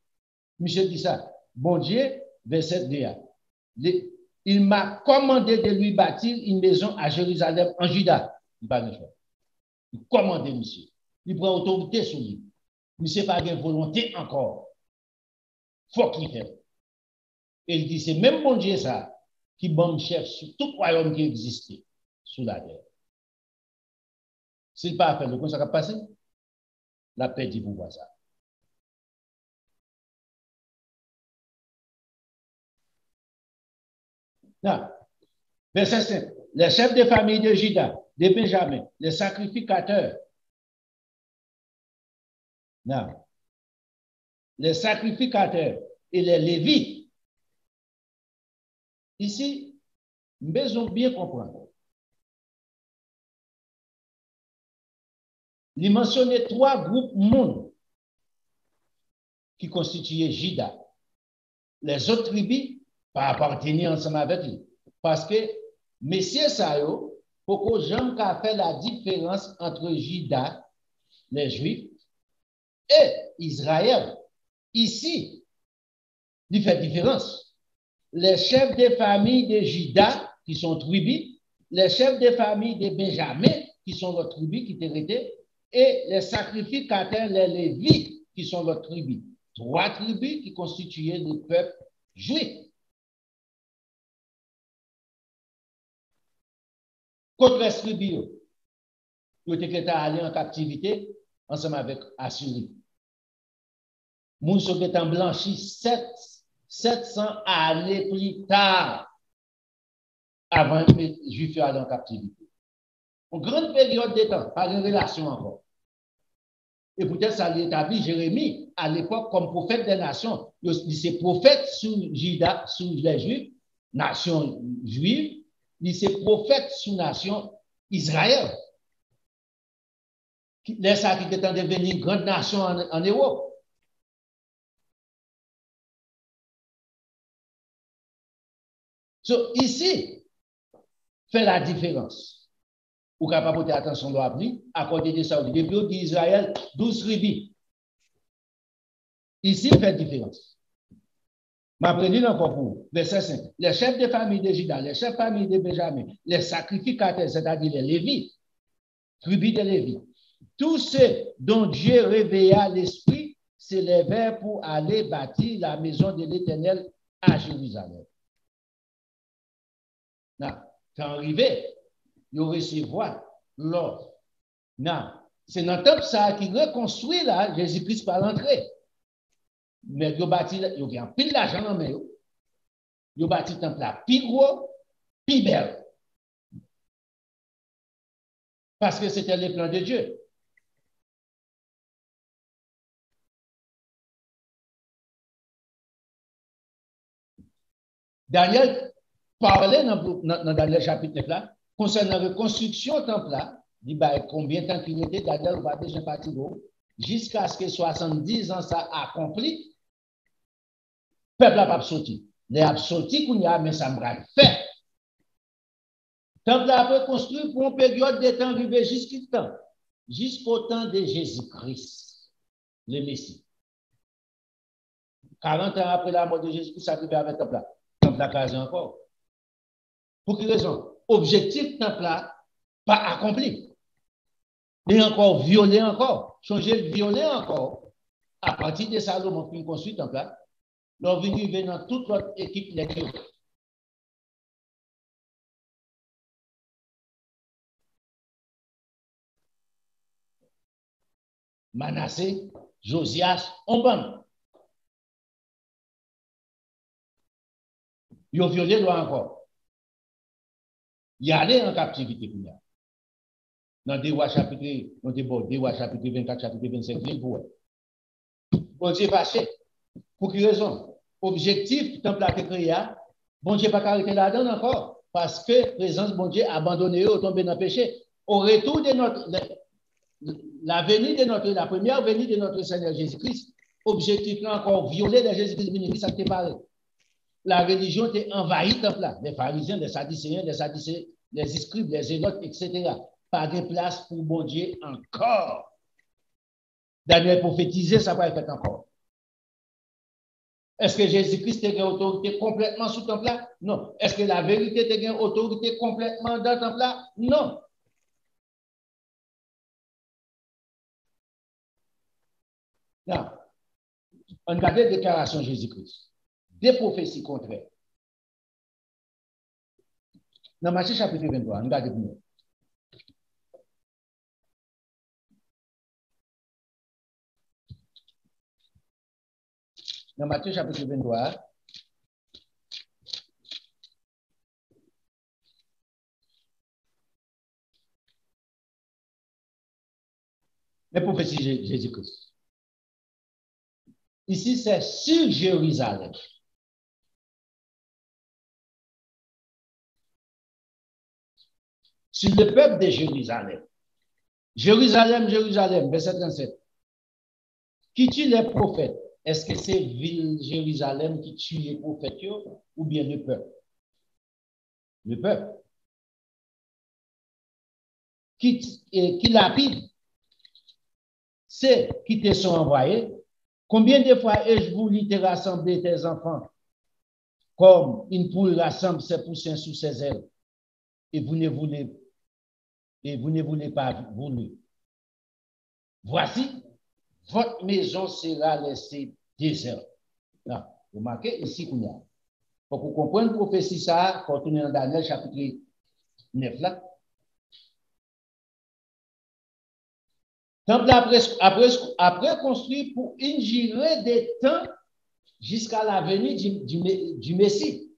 Michel dit ça. Bon Dieu, verset 2. Il m'a commandé de lui bâtir une maison à Jérusalem, en Juda. Il n'a pas de choix. Il commande, monsieur. Il prend autorité sur lui. Monsieur n'a pas de volonté encore. Il faut qu'il fasse. Et il dit, c'est même bon Dieu ça, qui bombe chef sur tout royaume qui existait sous la terre. S'il n'a pas fait le coup, ça va passer. La paix dit pour voir ça. Non. Verset 5. Les chefs de famille de Juda, de Benjamin, les sacrificateurs. Non. Les sacrificateurs et les Lévites. Ici, nous devons bien comprendre. Il mentionnait 3 groupes monde qui constituaient Juda. Les autres tribus pas appartenir ensemble avec lui. Parce que, messieurs Sayo, pour que j'aime qu'à faire la différence entre Juda, les Juifs, et Israël. Ici, il fait différence. Les chefs des familles de Juda, qui sont tribus, les chefs des familles de Benjamin, qui sont leurs tribus qui héritaient, et les sacrificateurs, les Lévites, qui sont leurs tribus. 3 tribus qui constituaient le peuple juif. Contre les tribus, ils étaient allés en captivité ensemble avec Assyrie. Moun sont blanchis 700 années plus tard avant que les Juifs allaient en captivité. Une grande période de temps, pas de relation encore. Et peut-être ça l'établit Jérémie à l'époque comme prophète des nations. Il s'est prophète sous Juda, sous les Juifs, nation juive. Il s'est prophète sous nation Israël. Les ça qui étaient devenus une grande nation en Europe. So, ici, fait la différence. Ou capable de porter attention à l'appli, à côté de ça, depuis d'Israël, 12 tribus. Ici, fait la différence. M'apprenez encore pour vous. Verset 5. Les chefs de famille de Juda, les chefs de famille de Benjamin, les sacrificateurs, c'est-à-dire les Lévites, tribus de Lévi, tous ceux dont Dieu réveilla l'esprit s'élevèrent pour aller bâtir la maison de l'Éternel à Jérusalem. Quand arrivé, ils recevoir l'ordre. C'est dans le temple ça qui reconstruit là, Jésus-Christ par l'entrée. Mais ils ont bâti, ils ont un pile d'argent dans main. Ils ont bâti le temple là, plus gros, plus belle. Parce que c'était le plan de Dieu. Daniel parlait dans Daniel chapitre 9 là, concernant la reconstruction du temple là, il dit combien de temps qu'il était, Daniel va déjà partir jusqu'à ce que 70 ans ça accompli, le peuple n'a pas sorti. Les a sorti qu'on y a, mais ça me va faire. Le temple a été construit pour une période de temps arrivé jusqu'au temps de Jésus-Christ, le Messie. 40 ans après la mort de Jésus-Christ, ça arrive avec le temple là. Le temple a casé encore. Pour quelle raison? Objectif temple là, pas accompli. Il est encore violé encore. Changer de violer encore. À partir de Salomon qui construit le temple là, l'on vient dans toute notre équipe lecture. Manassé, Josias, on banne. Ils ont violé loi encore. Il allait en captivité pour nous. Dans des rois chapitre 24, chapitre 25, il pour bon Dieu fâché. Pour quelle raison? Objectif, temple a été créé, bon Dieu pas arrêté là-dedans encore. Parce que présence, bon Dieu, abandonné, au tombé dans le péché. Au retour de la première venue de notre Seigneur Jésus-Christ, objectif là encore violé de Jésus-Christ, ça t'est parlé. La religion était envahie temple là. Les pharisiens, les sadducéens, les scribes, les zélotes, etc. Pas de place pour bon Dieu encore. Daniel prophétisé, ça va être fait encore. Est-ce que Jésus-Christ a une autorité complètement sous le temple là? Non. Est-ce que la vérité a une autorité complètement dans le temple là? Non. Non. On regarde la déclaration de Jésus-Christ. Des prophéties contraires. Dans Matthieu chapitre 23, on regarde bien. Dans Matthieu chapitre 23, les prophéties de Jésus-Christ. Ici, c'est sur Jérusalem. Sur le peuple de Jérusalem. Jérusalem, Jérusalem, verset 37. Qui tue les prophètes? Est-ce que c'est ville Jérusalem qui tue les prophètes ou bien le peuple? Le peuple. Qui lapide? C'est qui te sont envoyés. Combien de fois ai-je voulu te rassembler tes enfants comme une poule rassemble ses poussins sous ses ailes et vous ne voulez pas voulu. Voici, votre maison sera laissée déserte. Vous remarquez ici qu'on y a. Pour vous comprendre la prophétie ça, quand on est dans Daniel chapitre 9 là. Temple après construit pour une durée de temps jusqu'à la venue du Messie.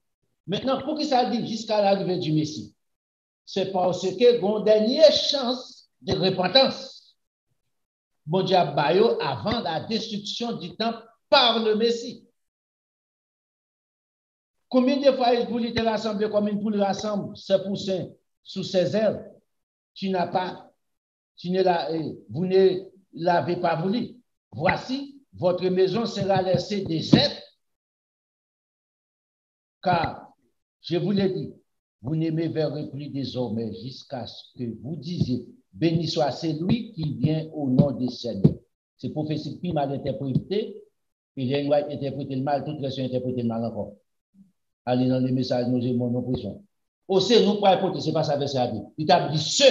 Maintenant, pour que ça dit jusqu'à l'arrivée du Messie? C'est parce que une dernière chance de repentance. Bon Dieu avant la destruction du temple par le Messie. Combien de fois est-ce que vous te rassembler comme une poule rassemble ses poussins sous ses ailes? Vous ne l'avez pas voulu. Voici, votre maison sera laissée déserte, car, je vous l'ai dit, vous ne me verrez plus désormais jusqu'à ce que vous disiez, béni soit celui qui vient au nom du Seigneur. C'est prophétie qui mal interprété, et les gens interprété le mal, toutes les gens interprété le mal encore. Allez dans les messages, nous avons nos prisons. Aussi, nous pas importer, c'est pas ça verset à dire. Il t'a dit ce.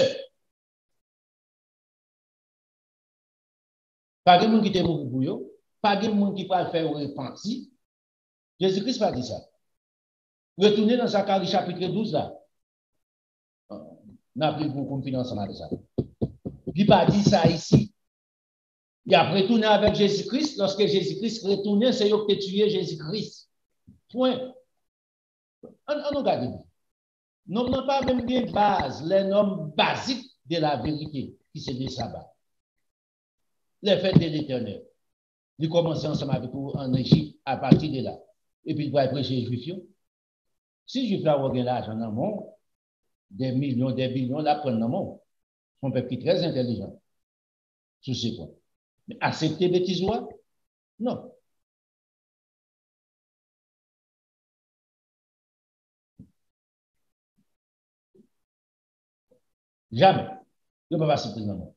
Pas de monde qui te mourir pour eux, pas de monde qui va le faire repentir. Jésus-Christ va dire ça. Retournez dans Zacharie chapitre 12 là. N'a plus beaucoup de financement de ça. Il n'a pas dit ça ici. Il a retourné avec Jésus-Christ. Lorsque Jésus-Christ retournait, c'est eux qui ont tué Jésus-Christ. Point. On regarde. Nous n'avons pas même des bases, les normes basiques de la vérité, qui c'est le sabbat. Les fêtes de l'Éternel. Il commence ensemble avec vous en Égypte à partir de là. Et puis il va prêcher les Juifs. Si les Juifs là ont l'argent dans le monde, des millions, des billions, là prennent dans le monde. C'est un peuple qui est très intelligent. Sur ces points. Mais accepter bêtises, non. Jamais. Il ne peut pas accepter dans le monde.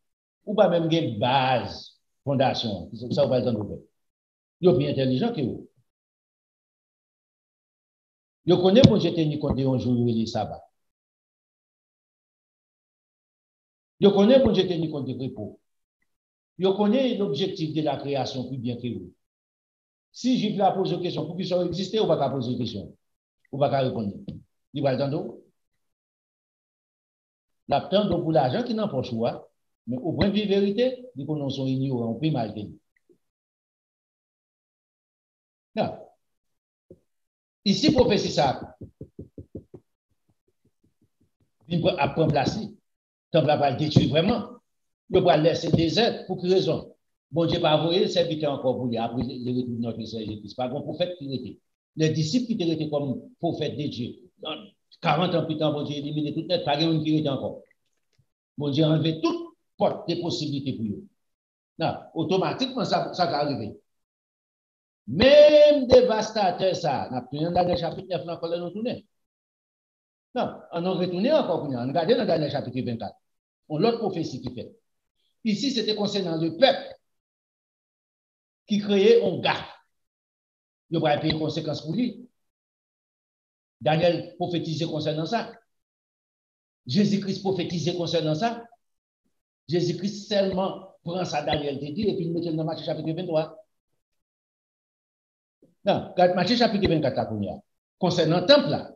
Ou pas même une base, fondation. Ça va être dans le il est plus intelligent que vous. Je connais pour jeter une compte un jour où il est sabbat. Je connais pour jeter une compte de repos. Je connais l'objectif de la création plus bien que vous. Si je vais poser une question, pour qu'il soit existé, ou pas poser une question, ou pas répondre. Il va le temps l'attendre pour l'argent qui n'a pas le choix, mais au point de vue vérité, ils connaissent son ignorant, on peut mal dire. Non. Ici, prophétie ça. Il va apprendre place. Temple va le détruire vraiment. Il va laisser des aides. Pour quelle raison? Bon Dieu pas envoyé le serviteur encore pour lui après le retour de notre Seigneur Jésus-Christ. Pas un prophète qui était. Les disciples qui étaient comme prophètes de Dieu. 40 ans plus tard, bon Dieu éliminé tout net, pas un qui était encore. Bon Dieu a enlevé toutes portes des possibilités pour eux. Non, automatiquement, ça va arriver. Même dévastateur, ça, n'a plus dans le chapitre 9, encore nous tourner. Non, on a retourné encore, on a regardé dans le chapitre 24. On l'autre prophétie qui fait. Ici, c'était concernant le peuple qui créait un gars. Il va payer conséquences pour lui. Daniel prophétisait concernant ça. Jésus-Christ prophétisait concernant ça. Jésus-Christ seulement prend ça, Daniel te dit, et puis il met dans Matthieu chapitre 23. Non, Matthieu chapitre 24, concernant le temple, là,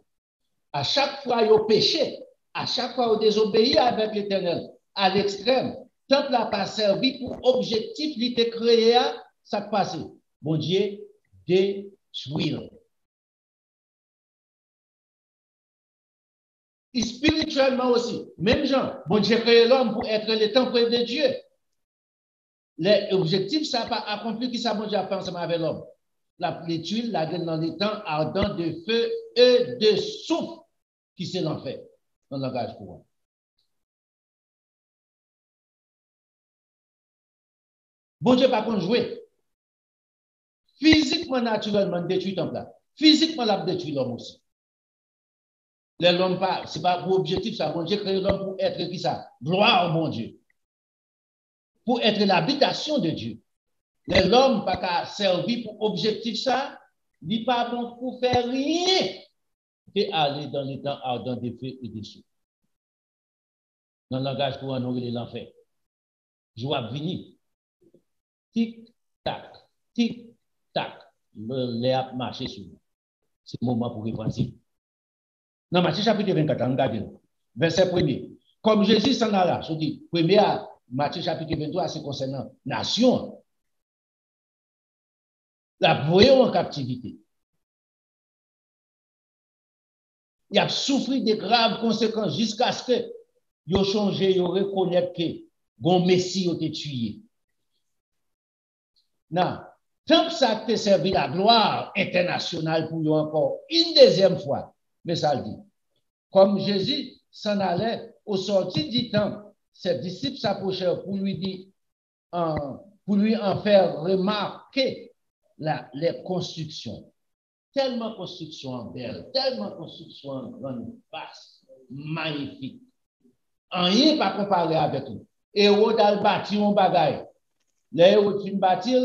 à chaque fois il péché, à chaque fois il désobéit avec l'Éternel, à l'extrême, le temple n'a pas servi pour objectif, il était créé, ça passe. Bon Dieu, détruire. Et spirituellement aussi, même gens, bon Dieu créé l'homme pour être le temple de Dieu. L'objectif, ça n'a pas accompli qui ça, bon Dieu a fait ensemble avec l'homme. Les tuiles, la graine dans les temps ardents de feu et de souffle, qui c'est l'enfer, dans le langage courant. Bon Dieu pas qu'on jouer. Physiquement, naturellement, détruit le temple là. Physiquement, il a détruit l'homme aussi. L'homme pas, c'est pas pour objectif ça. Bon Dieu crée l'homme pour être qui ça? Gloire au bon Dieu. Pour être l'habitation de Dieu. L'homme pas qu'à servir pour objectif ça, il n'est pas bon pour faire rien que aller dans les temps ardents des feux et des souffles. Dans le langage courant, on est l'enfer. Joie venir. Tic-tac, tic-tac. L'air marché sur nous. C'est le moment pour repenser. Dans Matthieu chapitre 24, on regarde. Verset 1er. Comme Jésus s'en alla, je dis, premier Matthieu chapitre 23, c'est concernant nation. La voyons en captivité. Il a souffert de graves conséquences jusqu'à ce que il a changé, il a reconnu que bon Messie a été tué. Non, tant que ça a servi la gloire internationale pour eux encore une deuxième fois, mais ça le dit. Comme Jésus s'en allait au sortir du temps, ses disciples s'approchèrent pour lui dire, pour lui en faire remarquer les constructions. Tellement construction belle, tellement construction grande, vaste, magnifique. Rien pas comparé avec nous. Et on a bâti un bagage. Les héros qui bâtir,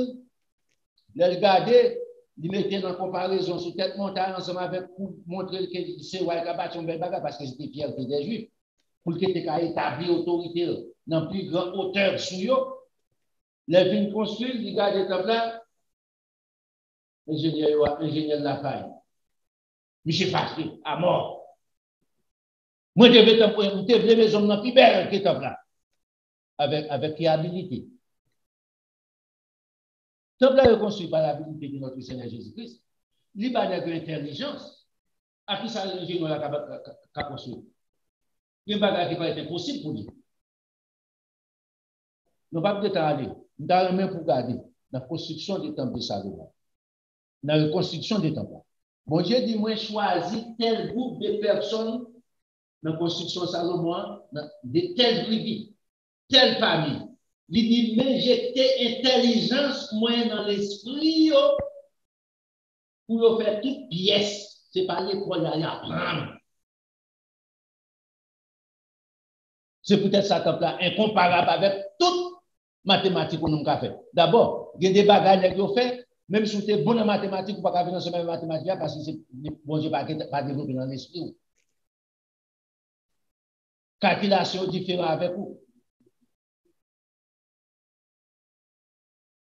les regarder, ils mettaient dans comparaison sur tête montagne ensemble avec pour montrer que c'est ouais qui a bâti un bel bagage parce que c'était Pierre des Juifs. Pour qu'il ait établi l'autorité dans plus grande hauteur sur eux. Les vignes construites, ils gardent le temple là. Ingénieur de la faille. Monsieur fâché, à mort. Moi, je vais te maison dans plus belle que temple là. avec fiabilité. Temple est reconstruit par l'habilité de notre Seigneur Jésus-Christ. Il n'y a pas d'intelligence. À qui ça nous a construit? Il y a des choses qui sont possibles pour lui. Nous ne pouvons pas aller. Nous avons même pour garder la construction des temples de Salomon. Dans la reconstruction des temples. Bon Dieu dit, moi, choisis tel groupe de personnes dans la construction de Salomon, de telle tribu, telle famille. Il dit, mais j'étais intelligence, moi, dans l'esprit, pour faire toute pièce. Ce n'est pas l'école à apprendre. C'est peut-être ça temple-là, incomparable avec toute mathématique que nous avons fait. D'abord, il y a des bagages que vous faites, même si vous êtes bon en mathématiques, vous ne pouvez pas faire dans ce même mathématique parce que c'est bon Dieu pas développé dans l'esprit. Calculation différente avec vous.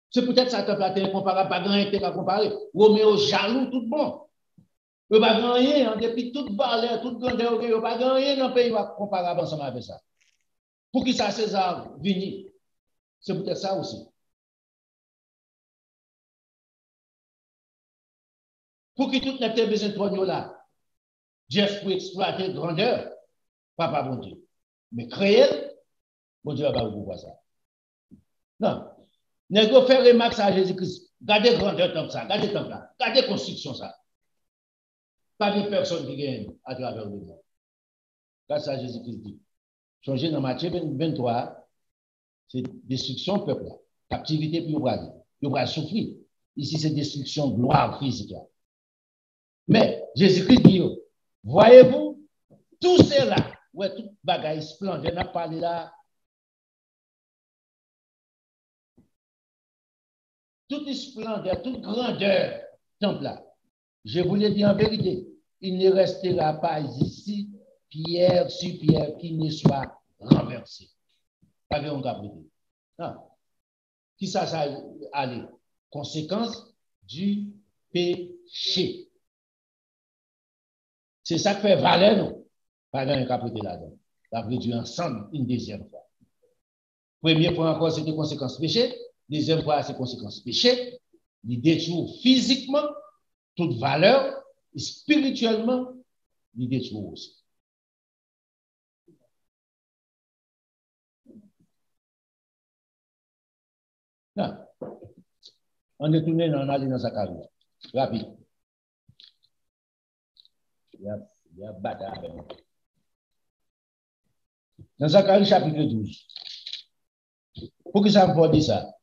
C'est peut-être ça temple-là, incomparable, pas grand intérêt à comparer. Roméo jaloux, tout bon. Il n'y a pas rien, en dépit de toute valeur, toute grandeur, il n'y a pas rien dans le pays comparable ensemble avec ça. Pour qui ça César vini? C'est peut-être ça aussi. Pour qui tout n'était besoin de toi là, juste pour exploiter grandeur, papa bon Dieu. Mais créer, bon Dieu va pas vous voir ça. Non. N'est-ce faire remarque à Jésus-Christ. Gardez grandeur comme ça, gardez comme ça, gardez construction ça. Pas de personne qui gagne à travers le monde. Quand ça Jésus-Christ dit. Changer dans Matthieu 23, c'est destruction peuple, captivité puis il va souffrir. Ici, c'est destruction gloire physique. Mais Jésus-Christ dit, voyez-vous, tout cela, ouais, tout bagaille splendide, on a parlé là, toute splendeur, toute grandeur, temple là. Je vous l'ai dit en vérité, il ne restera pas ici pierre sur pierre qui ne soit renversé. Pas de caprice. Non. Qui ça allait? Conséquence du péché. C'est ça qui fait valeur, non? Pas de caprice là-dedans. Ça veut dire ensemble une deuxième fois. Première fois encore, c'était conséquence péché. Deuxième fois, c'est conséquence péché. Il détruit physiquement toute valeur et spirituellement, il détruit aussi. Non. On est tourné, on allait dans sa carrière. Rapide. Il y a bataille avec nous. Dans Zacharie chapitre 12. Pour que ça me fasse dire ça?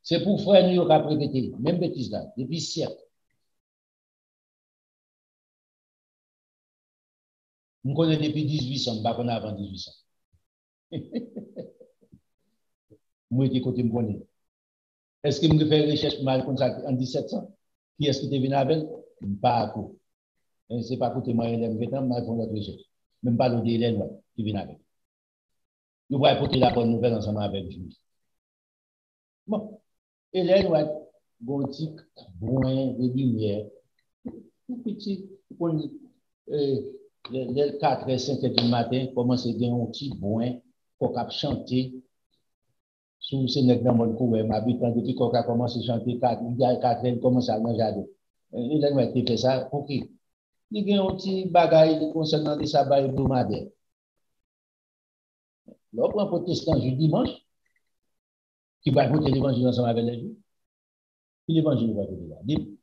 C'est pour frère nous qui a répété, même bêtise là, depuis siècle. Je connais depuis 1800, je ne connais pas avant 1800. Moi, je côté me connais. Est-ce que je fais recherche mal comme ça en 1700? Qui est-ce qui te venu avec? Pas à coup. Ce n'est pas côté moi, je vais faire notre recherche. Même pas le délai qui vient avec. Nous voyons porter la bonne nouvelle ensemble avec lui. Bon. Hélène va être gothique, brun, de lumière. Tout petit, les 4 et 5 du matin, commence à gagner un petit brun pour chanter. Sous ce nègre dans mon courant, ma vie, quand depuis qu'on a commencé à chanter, 4 commence à manger. Hélène va être fait ça pour qui? Il y a un petit bagage concernant les sabbats hebdomadaires. Là, on prend protestant du dimanche, qui va écouter l'évangile ensemble avec les Juifs. Puis l'évangile va écouter là. Dis.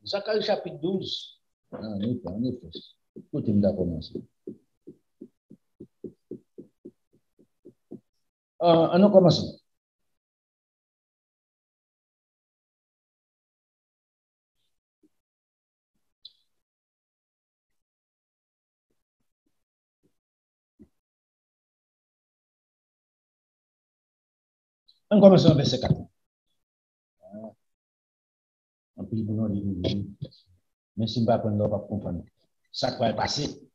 Zacharie chapitre 12. En effet. Écoutez-moi d'abord commencer. On commence. On commence au verset 4. En plus, vous n'avez mais si vous ne pouvez pas comprendre, ça va passer.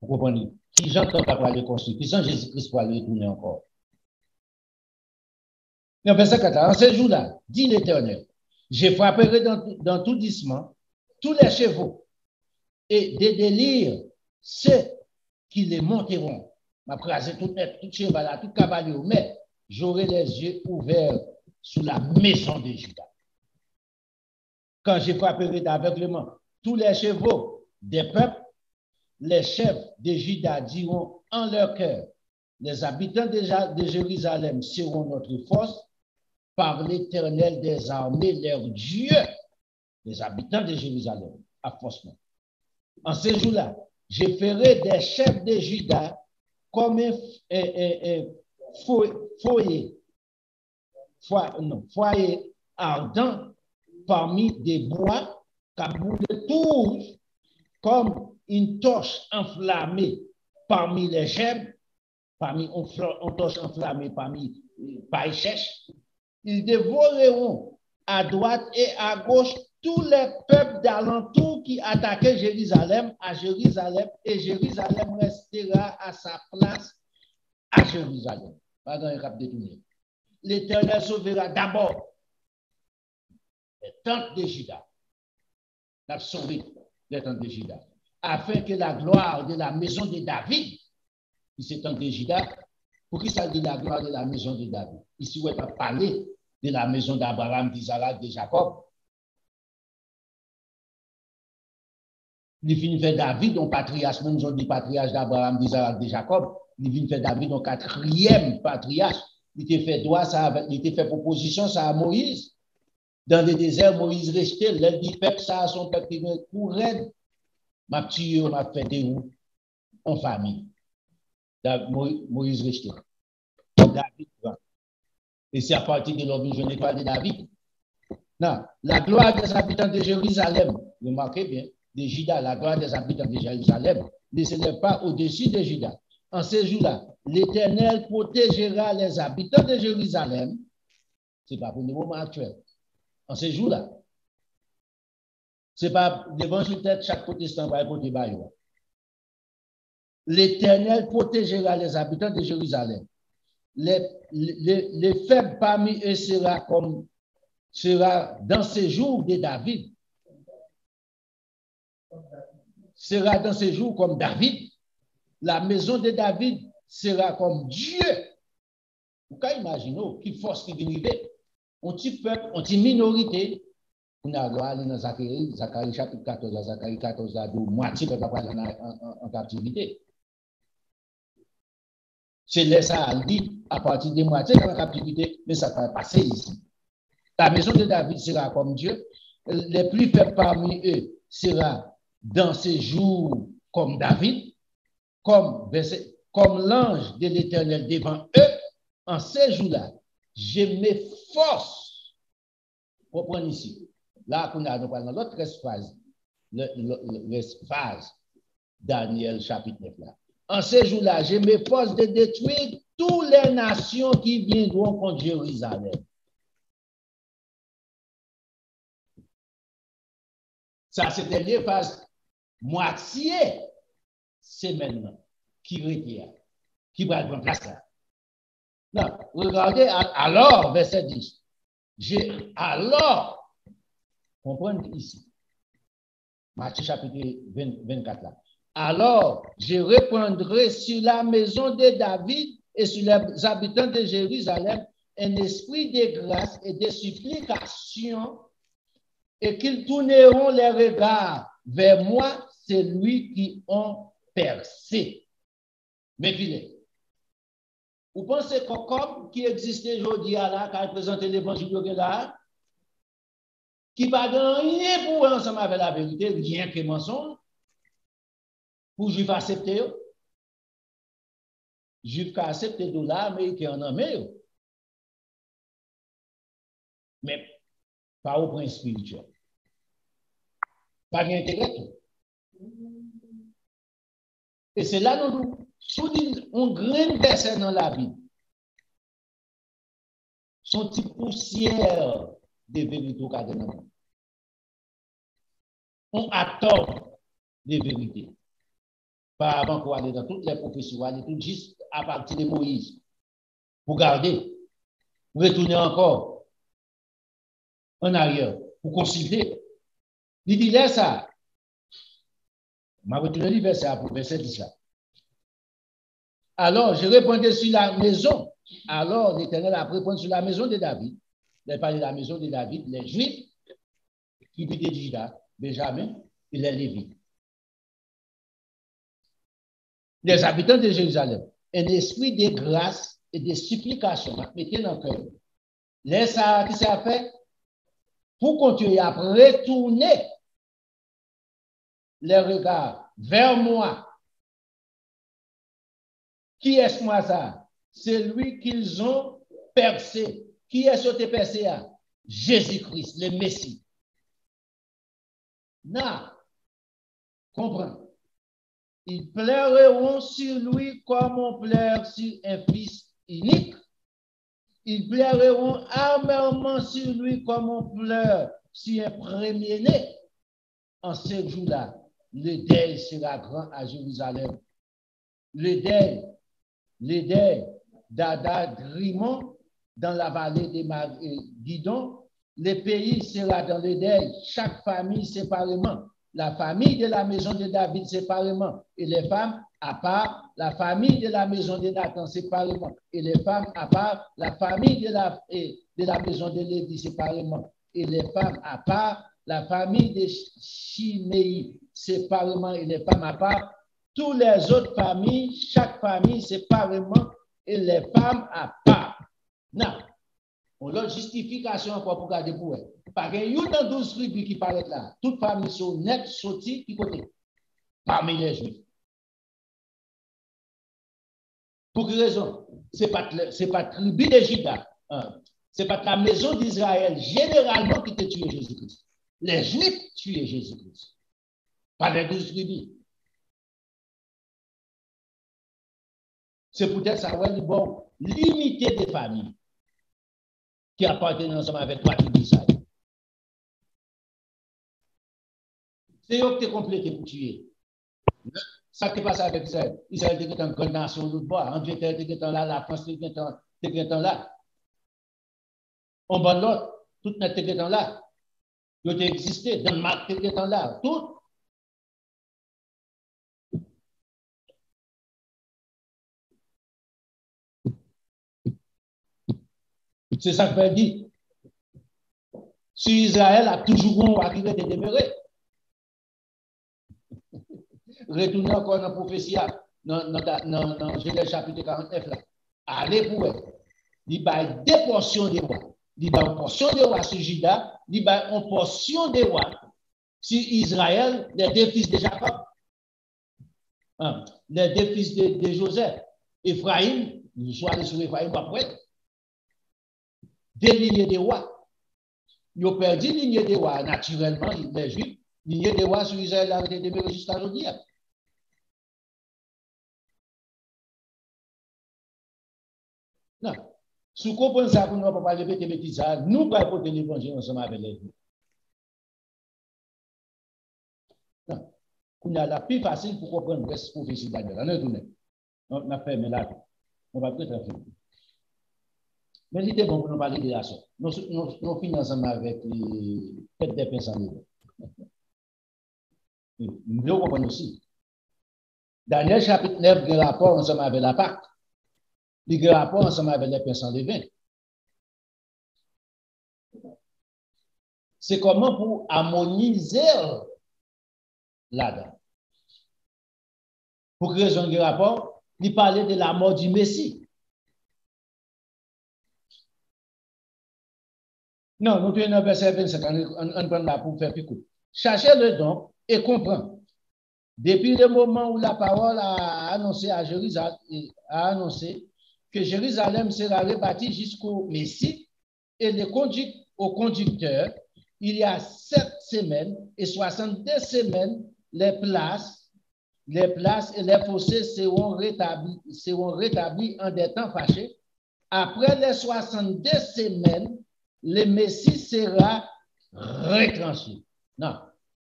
Vous comprenez? Qui j'entends pas aller construire, qui sans Jésus-Christ pour aller retourner encore. Mais en ce jour-là, dit l'Éternel, je frapperai dans tout dissement tous les chevaux et des délires ceux qui les monteront. M'a crasé tout cheval, tout cavalier, mais j'aurai les yeux ouverts sur la maison de Juda. Quand je frapperai d'aveuglement tous les chevaux des peuples, les chefs de Juda diront en leur cœur, les habitants de Jérusalem seront notre force par l'Éternel des armées, leur Dieu. Les habitants de Jérusalem, à forcement. En ce jour-là, je ferai des chefs de Juda comme un foyer ardent parmi des bois, caboulés tous, comme une torche enflammée parmi les gemmes, parmi une torche enflammée parmi paille sèche. Ils dévoreront à droite et à gauche tous les peuples d'alentour qui attaquaient Jérusalem à Jérusalem, et Jérusalem restera à sa place à Jérusalem. L'Éternel sauvera d'abord les tentes de Juda. Il a sauvé les tentes de Juda, afin que la gloire de la maison de David, qui s'est tente de Juda, pour qui ça dit la gloire de la maison de David? Ici, on va parler de la maison d'Abraham, d'Isaac, de Jacob. Il vient faire David, un patriarche, même on dit patriarche d'Abraham, d'Isaac, de Jacob. Il vient faire David, un quatrième patriarche. Il était fait droit, il était fait proposition, ça à Moïse. Dans le désert, Moïse restait, il dit peuple, ça à son peuple qui vient courir. Ma petite, m'a fait des roues en famille. Moïse restait. David, et c'est à partir de l'homme, je n'ai pas de David. Non, la gloire des habitants de Jérusalem, remarquez bien, de Juda, la gloire des habitants de Jérusalem ne s'élève pas au-dessus de Juda. En ce jour-là, l'Éternel protégera les habitants de Jérusalem. Ce n'est pas pour le moment actuel. En ce jour-là, ce n'est pas devant sur tête chaque protestant va porter baillot. L'Éternel protégera les habitants de Jérusalem. Les faibles parmi eux sera dans ces jours de David. Sera dans ces jours comme David. La maison de David sera comme Dieu. Vous pouvez imaginer qui force qui vient arriver. Un petit peuple, une petite minorité. On a aller dans Zacharie chapitre 14, Zacharie 14, là, d'où moitié peuple en captivité. C'est là ça, elle dit, à partir de moitié dans la captivité, mais ça va passer ici. La maison de David sera comme Dieu. Les plus faibles parmi eux sera dans ces jours comme David, comme l'ange de l'Éternel devant eux. En ces jours-là, je m'efforce. Comprenez ici. Là, on a dans l'autre phase, phase, Daniel chapitre 9 là. En ces jours-là, je m'efforce de détruire toutes les nations qui viendront contre Jérusalem. Ça, c'est la dernière phase. Moitié, c'est maintenant qui retient, qui va être en place là. Non, regardez, alors, verset 10. Alors, comprenez ici, Matthieu chapitre 24 là. Alors, je reprendrai sur la maison de David et sur les habitants de Jérusalem un esprit de grâce et de supplication, et qu'ils tourneront les regards vers moi, celui qui ont percé. Mais filez, vous pensez que comme qui existait aujourd'hui là, qui a présenté l'évangile de là, qui ne va rien pour ensemble avec la vérité, rien que mensonge, pour juif accepter, juif qui accepte $, mais qui en a mis. Mais pas au point spirituel. Pas d'intellect. Et c'est là que nous soulignons un grand verset dans la Bible. Son petit poussière de vérité au cas de nous. On attend des vérités. Pas avant qu'on aller dans toutes les professions, aller tout juste à partir de Moïse. Pour garder, pour retourner encore en arrière, pour consulter. Il dit, là, ça. Je vais retourner le verset 10 là. Alors, je répondais sur la maison. Alors, l'Éternel a répondu sur la maison de David. Il a parlé de la maison de David, les Juifs, qui étaient de Juda, Benjamin et les Lévites. Les habitants de Jérusalem. Un esprit de grâce et de supplication. Mettez dans le cœur. Laisse ça, qui ça fait? Pour continuer à retourner les regards vers moi. Qui est-ce moi ça? C'est lui qu'ils ont percé. Qui est-ce qui percé? Jésus-Christ, le Messie. Non. Comprends. Ils pleureront sur lui comme on pleure sur un fils unique. Ils pleureront amèrement sur lui comme on pleure sur un premier-né. En ce jour-là, le deuil sera grand à Jérusalem. Le deuil d'Adad-Rimon dans la vallée de Guidon. Le pays sera dans le deuil, chaque famille séparément. La famille de la maison de David séparément, et les femmes à part, la famille de la maison de Nathan séparément, et les femmes à part, la famille de la maison de Lévi séparément, et les femmes à part, la famille de Chiméi séparément, et les femmes à part, toutes les autres familles, chaque famille séparément, et les femmes à part. Non, on a justification encore pour garder pour elle. Parce qu'il y a 12 tribus qui paraissent là. Toutes familles sont nettes, sorties, qui côté? Parmi les Juifs. Pour quelle raison? Ce n'est pas tribu de Juda. Ce n'est pas la maison d'Israël généralement qui t'a tué Jésus-Christ. Les Juifs tuaient Jésus-Christ. Pas les 12 tribus. C'est peut-être ça, ouais, bon, limiter des familles qui appartiennent ensemble avec toi tribus d'Israël. C'est eux qui t'ont complété pour tuer. Ça qui passe avec Israël. Israël était une grande nation de l'autre bord. Angleterre était là, la France était là. On bat l'autre, tout était là. Ils ont existé. Danemark était là. Tout. C'est ça que je dis. Si Israël a toujours arrivé de demeurer. Retournez encore dans la prophétie, dans Genèse chapitre 49, là. Allez pour elle. Il y a deux portions de rois. Il y a une portion de rois sur Juda, il y a une portion de rois sur Israël, les deux fils de Jacob. Les deux fils de Joseph. Ephraïm, nous sommes allés sur Ephraïm après. Deux lignées de rois. Ils ont perdu lignée de rois naturellement, les Juifs. Lignée de rois sur Israël a été demeurée jusqu'à aujourd'hui. Non. Si vous comprenez ça, vous ne pouvez pas répéter les bêtises, nous ne pouvons pas porter l'évangile ensemble avec les Juifs. Non. On a la plus facile pour comprendre cette prophétie de Daniel. On a fait, mais là, on va peut-être faire. Mais l'idée, bon, pour nous parler de la sorte. Nous finissons ensemble avec les têtes des pensants. Nous comprenons aussi. Daniel chapitre 9, il y a un rapport ensemble avec la Pâque. Il y a un rapport ensemble avec les pensants de vin. C'est comment pour harmoniser là-dedans. Pour quelle raison il y a un rapport? Il parlait de la mort du Messie. Non, nous tenons un verset 25, on prend là pour faire plus court. Cherchez-le donc et comprends. Depuis le moment où la parole a annoncé à Jérusalem, que Jérusalem sera rebâtie jusqu'au Messie et au conducteur, il y a 7 semaines et 62 semaines, les places et les fossés seront rétablis en des temps fâchés. Après les 62 semaines, le Messie sera retranché. Non,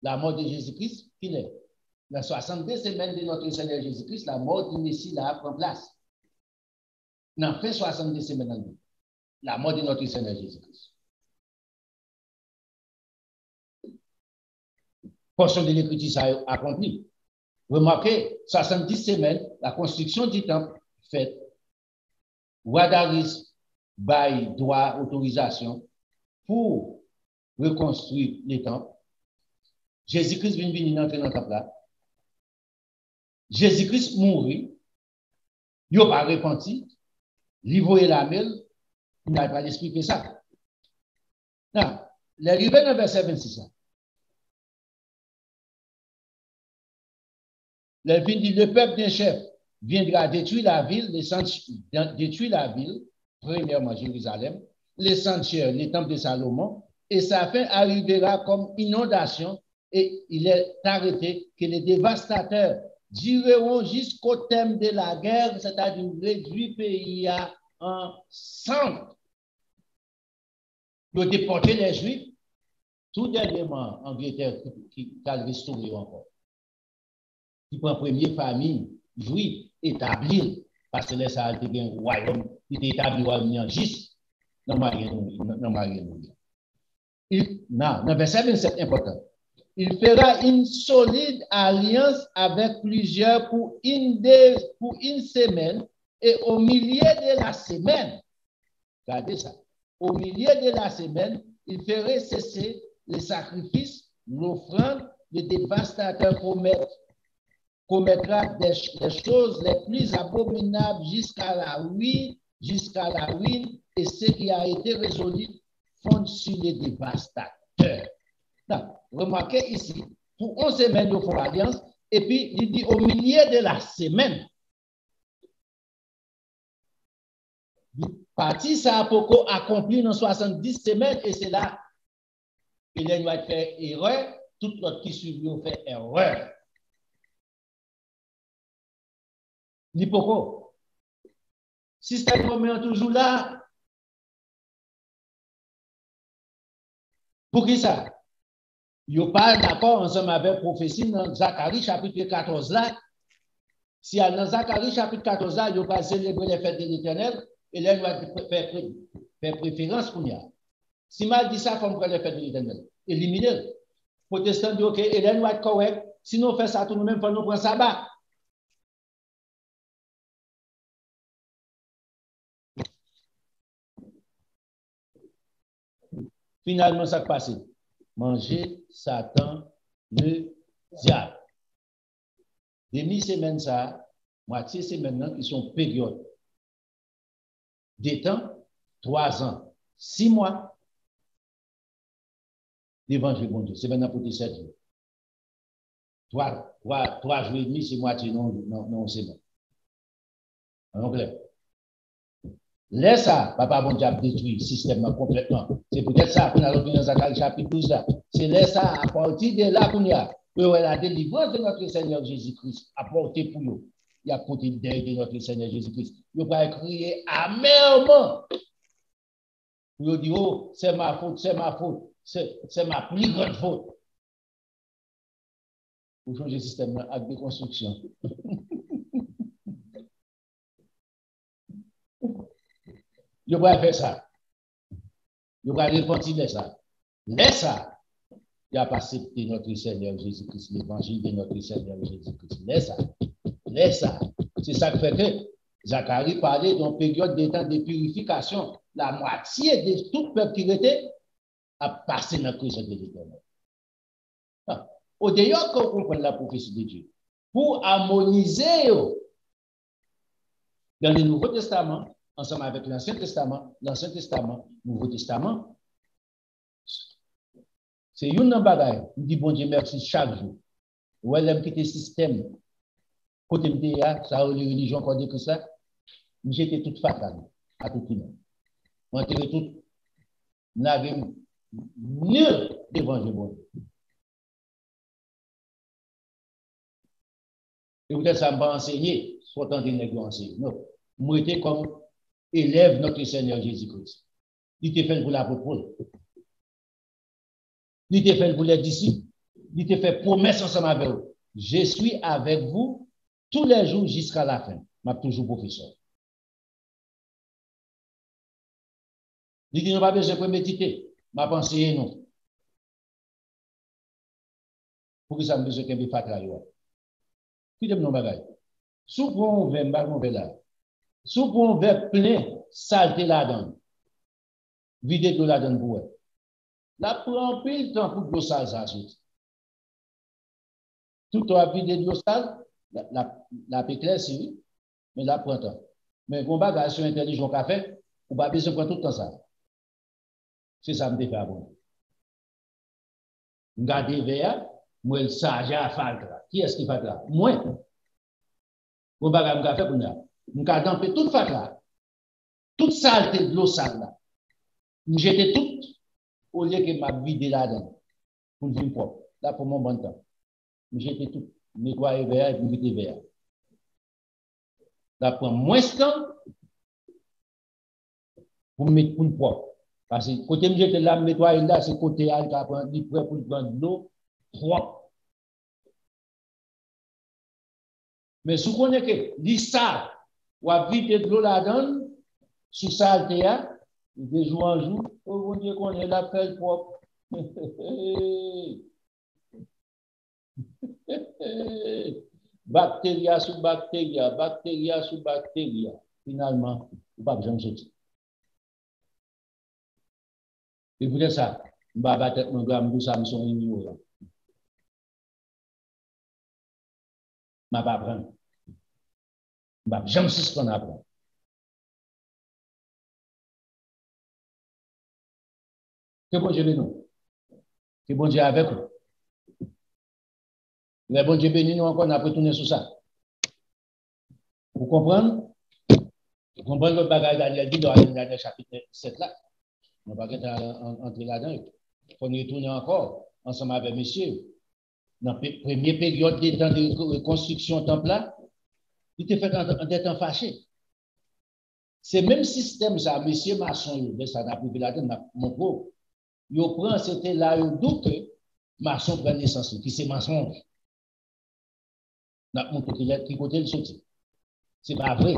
la mort de Jésus-Christ, il est. dans 62 semaines de notre Seigneur Jésus-Christ, la mort du Messie là prend place. Dans fait 62 semaines, la mort de notre Seigneur Jésus-Christ. Portion de l'écriture ça accomplie. Remarquez, 70 semaines, la construction du temple faite. Roi Darius bail droit, autorisation pour reconstruire les temples. Jésus-Christ vient venir entrer dans le temple là. Jésus-Christ mourit. Il n'a pas repenti. Il voyait la mêle. Il n'a pas expliqué ça. Non. L'arrivée dans le verset 26. Le peuple d'un chef viendra détruire la ville, détruire la ville, premièrement Jérusalem, les sanctuaires, les temples de Salomon, et sa fin arrivera comme inondation, et il est arrêté que les dévastateurs dureront jusqu'au terme de la guerre, c'est-à-dire réduire le pays en sang. Pour déporter les Juifs, tout dernièrement, Angleterre qui a restauré encore. Qui prend première famille juive établie, parce que là, ça a été un royaume qui était établi en juste dans le verset 27, important. Il fera une solide alliance avec plusieurs pour une semaine, et au milieu de la semaine, regardez ça, au milieu de la semaine, il ferait cesser les sacrifices, l'offrande, les dévastateurs commettra les choses les plus abominables jusqu'à la ruine, et ce qui a été résolu fond sur les dévastateurs. Donc, remarquez ici, pour 11 semaines, ils font l'alliance, et puis il dit au milieu de la semaine, partie ça a beaucoup accompli dans 70 semaines, et c'est là qu'il a fait erreur, tout l'autre qui suit ont fait erreur. L'hypoco. Système romain toujours là. Pour qui ça? Il n'y a pas d'accord ensemble avec prophétie dans Zacharie chapitre 14 là. Si dans Zacharie chapitre 14 là, il n'y a pas célébrer les fêtes de l'Éternel, et là, il doit faire préférence pour nous. Si mal dit ça, il faut faire les fêtes de l'Éternel. Éliminer. Protestant dit, OK, et là, il doit être correct. Sinon, on fait ça tout nous-mêmes, il faut nous prendre sabbat. Finalement, ça passe. Manger Satan, le diable. Demi-semaine, ça, moitié semaine, qui sont périodes. Des temps, 3 ans, 6 mois. L'évangile, bon Dieu, c'est maintenant pour 17 jours. 3 jours et demi, c'est moitié, non, c'est bon. En anglais. Laisse ça, papa bon Dieu a détruit le système complètement. C'est peut-être ça qu'on a retenu dans Zacharie chapitre 12 là. C'est laisse ça, à partir de là qu'on y a, la délivrance de notre Seigneur Jésus-Christ apportée pour nous. Il a porté le deuil de notre Seigneur Jésus-Christ. Il va crier amèrement. Il dit, oh, c'est ma faute, c'est ma faute, c'est ma plus grande faute. Pour changer le système avec des constructions. Il va faire ça. Il va repentir de ça. Laisse ça. Il a pas accepté notre Seigneur Jésus-Christ, l'évangile de notre Seigneur Jésus-Christ. Laisse ça. Laisse ça. C'est ça qui fait que Zacharie parlait d'une période de temps de purification. La moitié de tout le peuple qui était a passé dans la présence de l'Éternel. Au dehors, qu'on comprenne la prophétie de Dieu, pour harmoniser dans le Nouveau Testament, ensemble avec l'Ancien Testament, Nouveau Testament, c'est une bagaille. Je dis bon Dieu merci chaque jour. Ou elle aime quitter le système. Côté de ça a les religions qu'on dit que ça. J'étais toute fatale à tout le monde. Moi, j'étais tout. N'avait mieux d'évangile bon Dieu. Et peut-être ça m'a enseigné, soit tant de nègres enseigner. Non. Moi, j'étais comme élève notre Seigneur Jésus-Christ. Il était fait pour l'apôtre. Il était fait pour les disciples. Il était fait promesse ensemble avec eux. je suis avec vous tous les jours jusqu'à la fin. Je suis toujours professeur. Il dit, nous pas besoin de méditer. Ma pensée, non. Pour que ça me besoin de faire travailler. Qui te dit, bagage? Sous pour un verre, là. Sous pour un verre plein, saleté là-dedans. Vider de là-dedans pour elle. Là, prend pile temps pour de l'eau sale, ça. Tout a vidé de l'eau sale, la péclère, c'est mais là, prend temps. Mais bon bagage sur intelligent qu'a fait, ou pas besoin de prendre tout le temps ça. C'est ça que je me fais avant. Regardez vers, moi, le sage à faire. Qui est-ce qui fait là? Moi. Bon bagage, je fait pour nous. Je damper toute fait là. Toute saleté de l'eau sale là. Je jette tout au lieu que ma vidé là-dedans. Pour le vivre propre. Là, pour mon bon temps. Je jette tout. Nettoyer vers et puis vider vers. Là, pour moins de temps pour me mettre pour le propre. Parce que côté où j'étais là, nettoyer là, c'est côté à prendre prêt pour prendre de l'eau propre. Mais si vous connaissez que l'ISA, ou à vider de l'eau là-dedans, sous saleté, de jour en jour, on dit qu'on est là, fait propre. Bactéria sous bactéria, bactéria sous bactéria. Finalement, vous pas besoin de sortir. Et pour ça, je vais battre mon gramme de ça, je suis ignorant. Je ne vais pas apprendre. Je ne vais jamais suspendre à apprendre. Que bon Dieu bénisse nous. Que bon Dieu avec nous. Le bon Dieu bénisse nous encore, on a retourné sur ça. Vous comprenez? Vous comprenez le bagage Daniel dit dans le chapitre 7 là. On va entrer là-dedans. Il faut retourner encore ensemble avec messieurs. Dans la première période des temps de construction temple là, il était fait en des temps fâchés. C'est le même système, ça, monsieur maçon, ça n'a plus là-dedans, mon pauvre. Il prend, c'était là, il dit que maçon prend naissance, qui c'est mensonge. N'a montré qui côté le sorti. C'est pas vrai.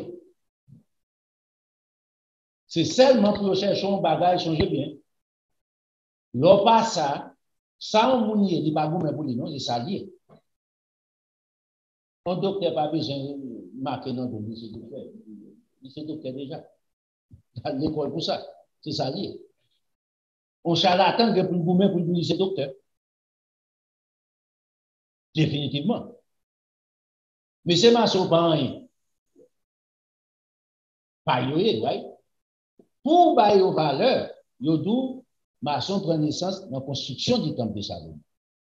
C'est seulement pour chercher un bagage, changer bien. L'on passe ça, on mounier, il n'est pas bon, mais pour lui, non, c'est ça lié. Un docteur n'a pas besoin de marquer dans le lycée docteur. C'est docteur déjà. À l'école pour ça. C'est ça lié. On charlatan que pour le gouvernement pour le lycée docteur. Définitivement. Mais c'est ma pas rien. Pas yoye, right? Pour bailler valeur, yodou, maçon prend naissance dans la construction du temple de Salomon.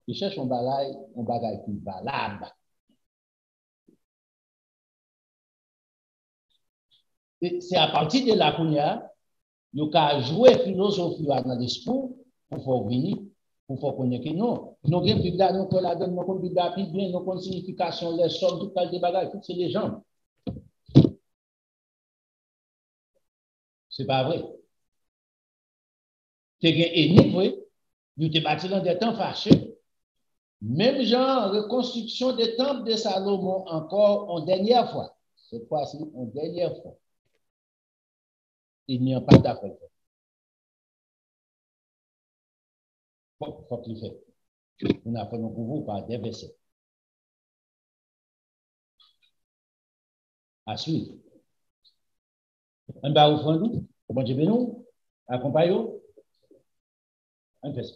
Il cherche un bagage qui valable. C'est à partir de la première, il a joué philosophie dans l'esprit pour faire venir, pour faire connaître que non. Nous avons Bible là, nous la donne, nous avons Bible là, puis bien, nous avons signification, les sommes, tout le bagage, tout c'est les gens. C'est pas vrai. C'est que oui, nous te bâti dans des temps fâchés. Même genre, reconstruction des temples de Salomon encore en dernière fois. Cette fois-ci, en dernière fois. Il n'y a pas d'accord. Faut qu'il fait. On a fait nos pouvoirs par des versets. À suivre. On va au fond, bon Dieu, nous, accompagnons. On fait ça.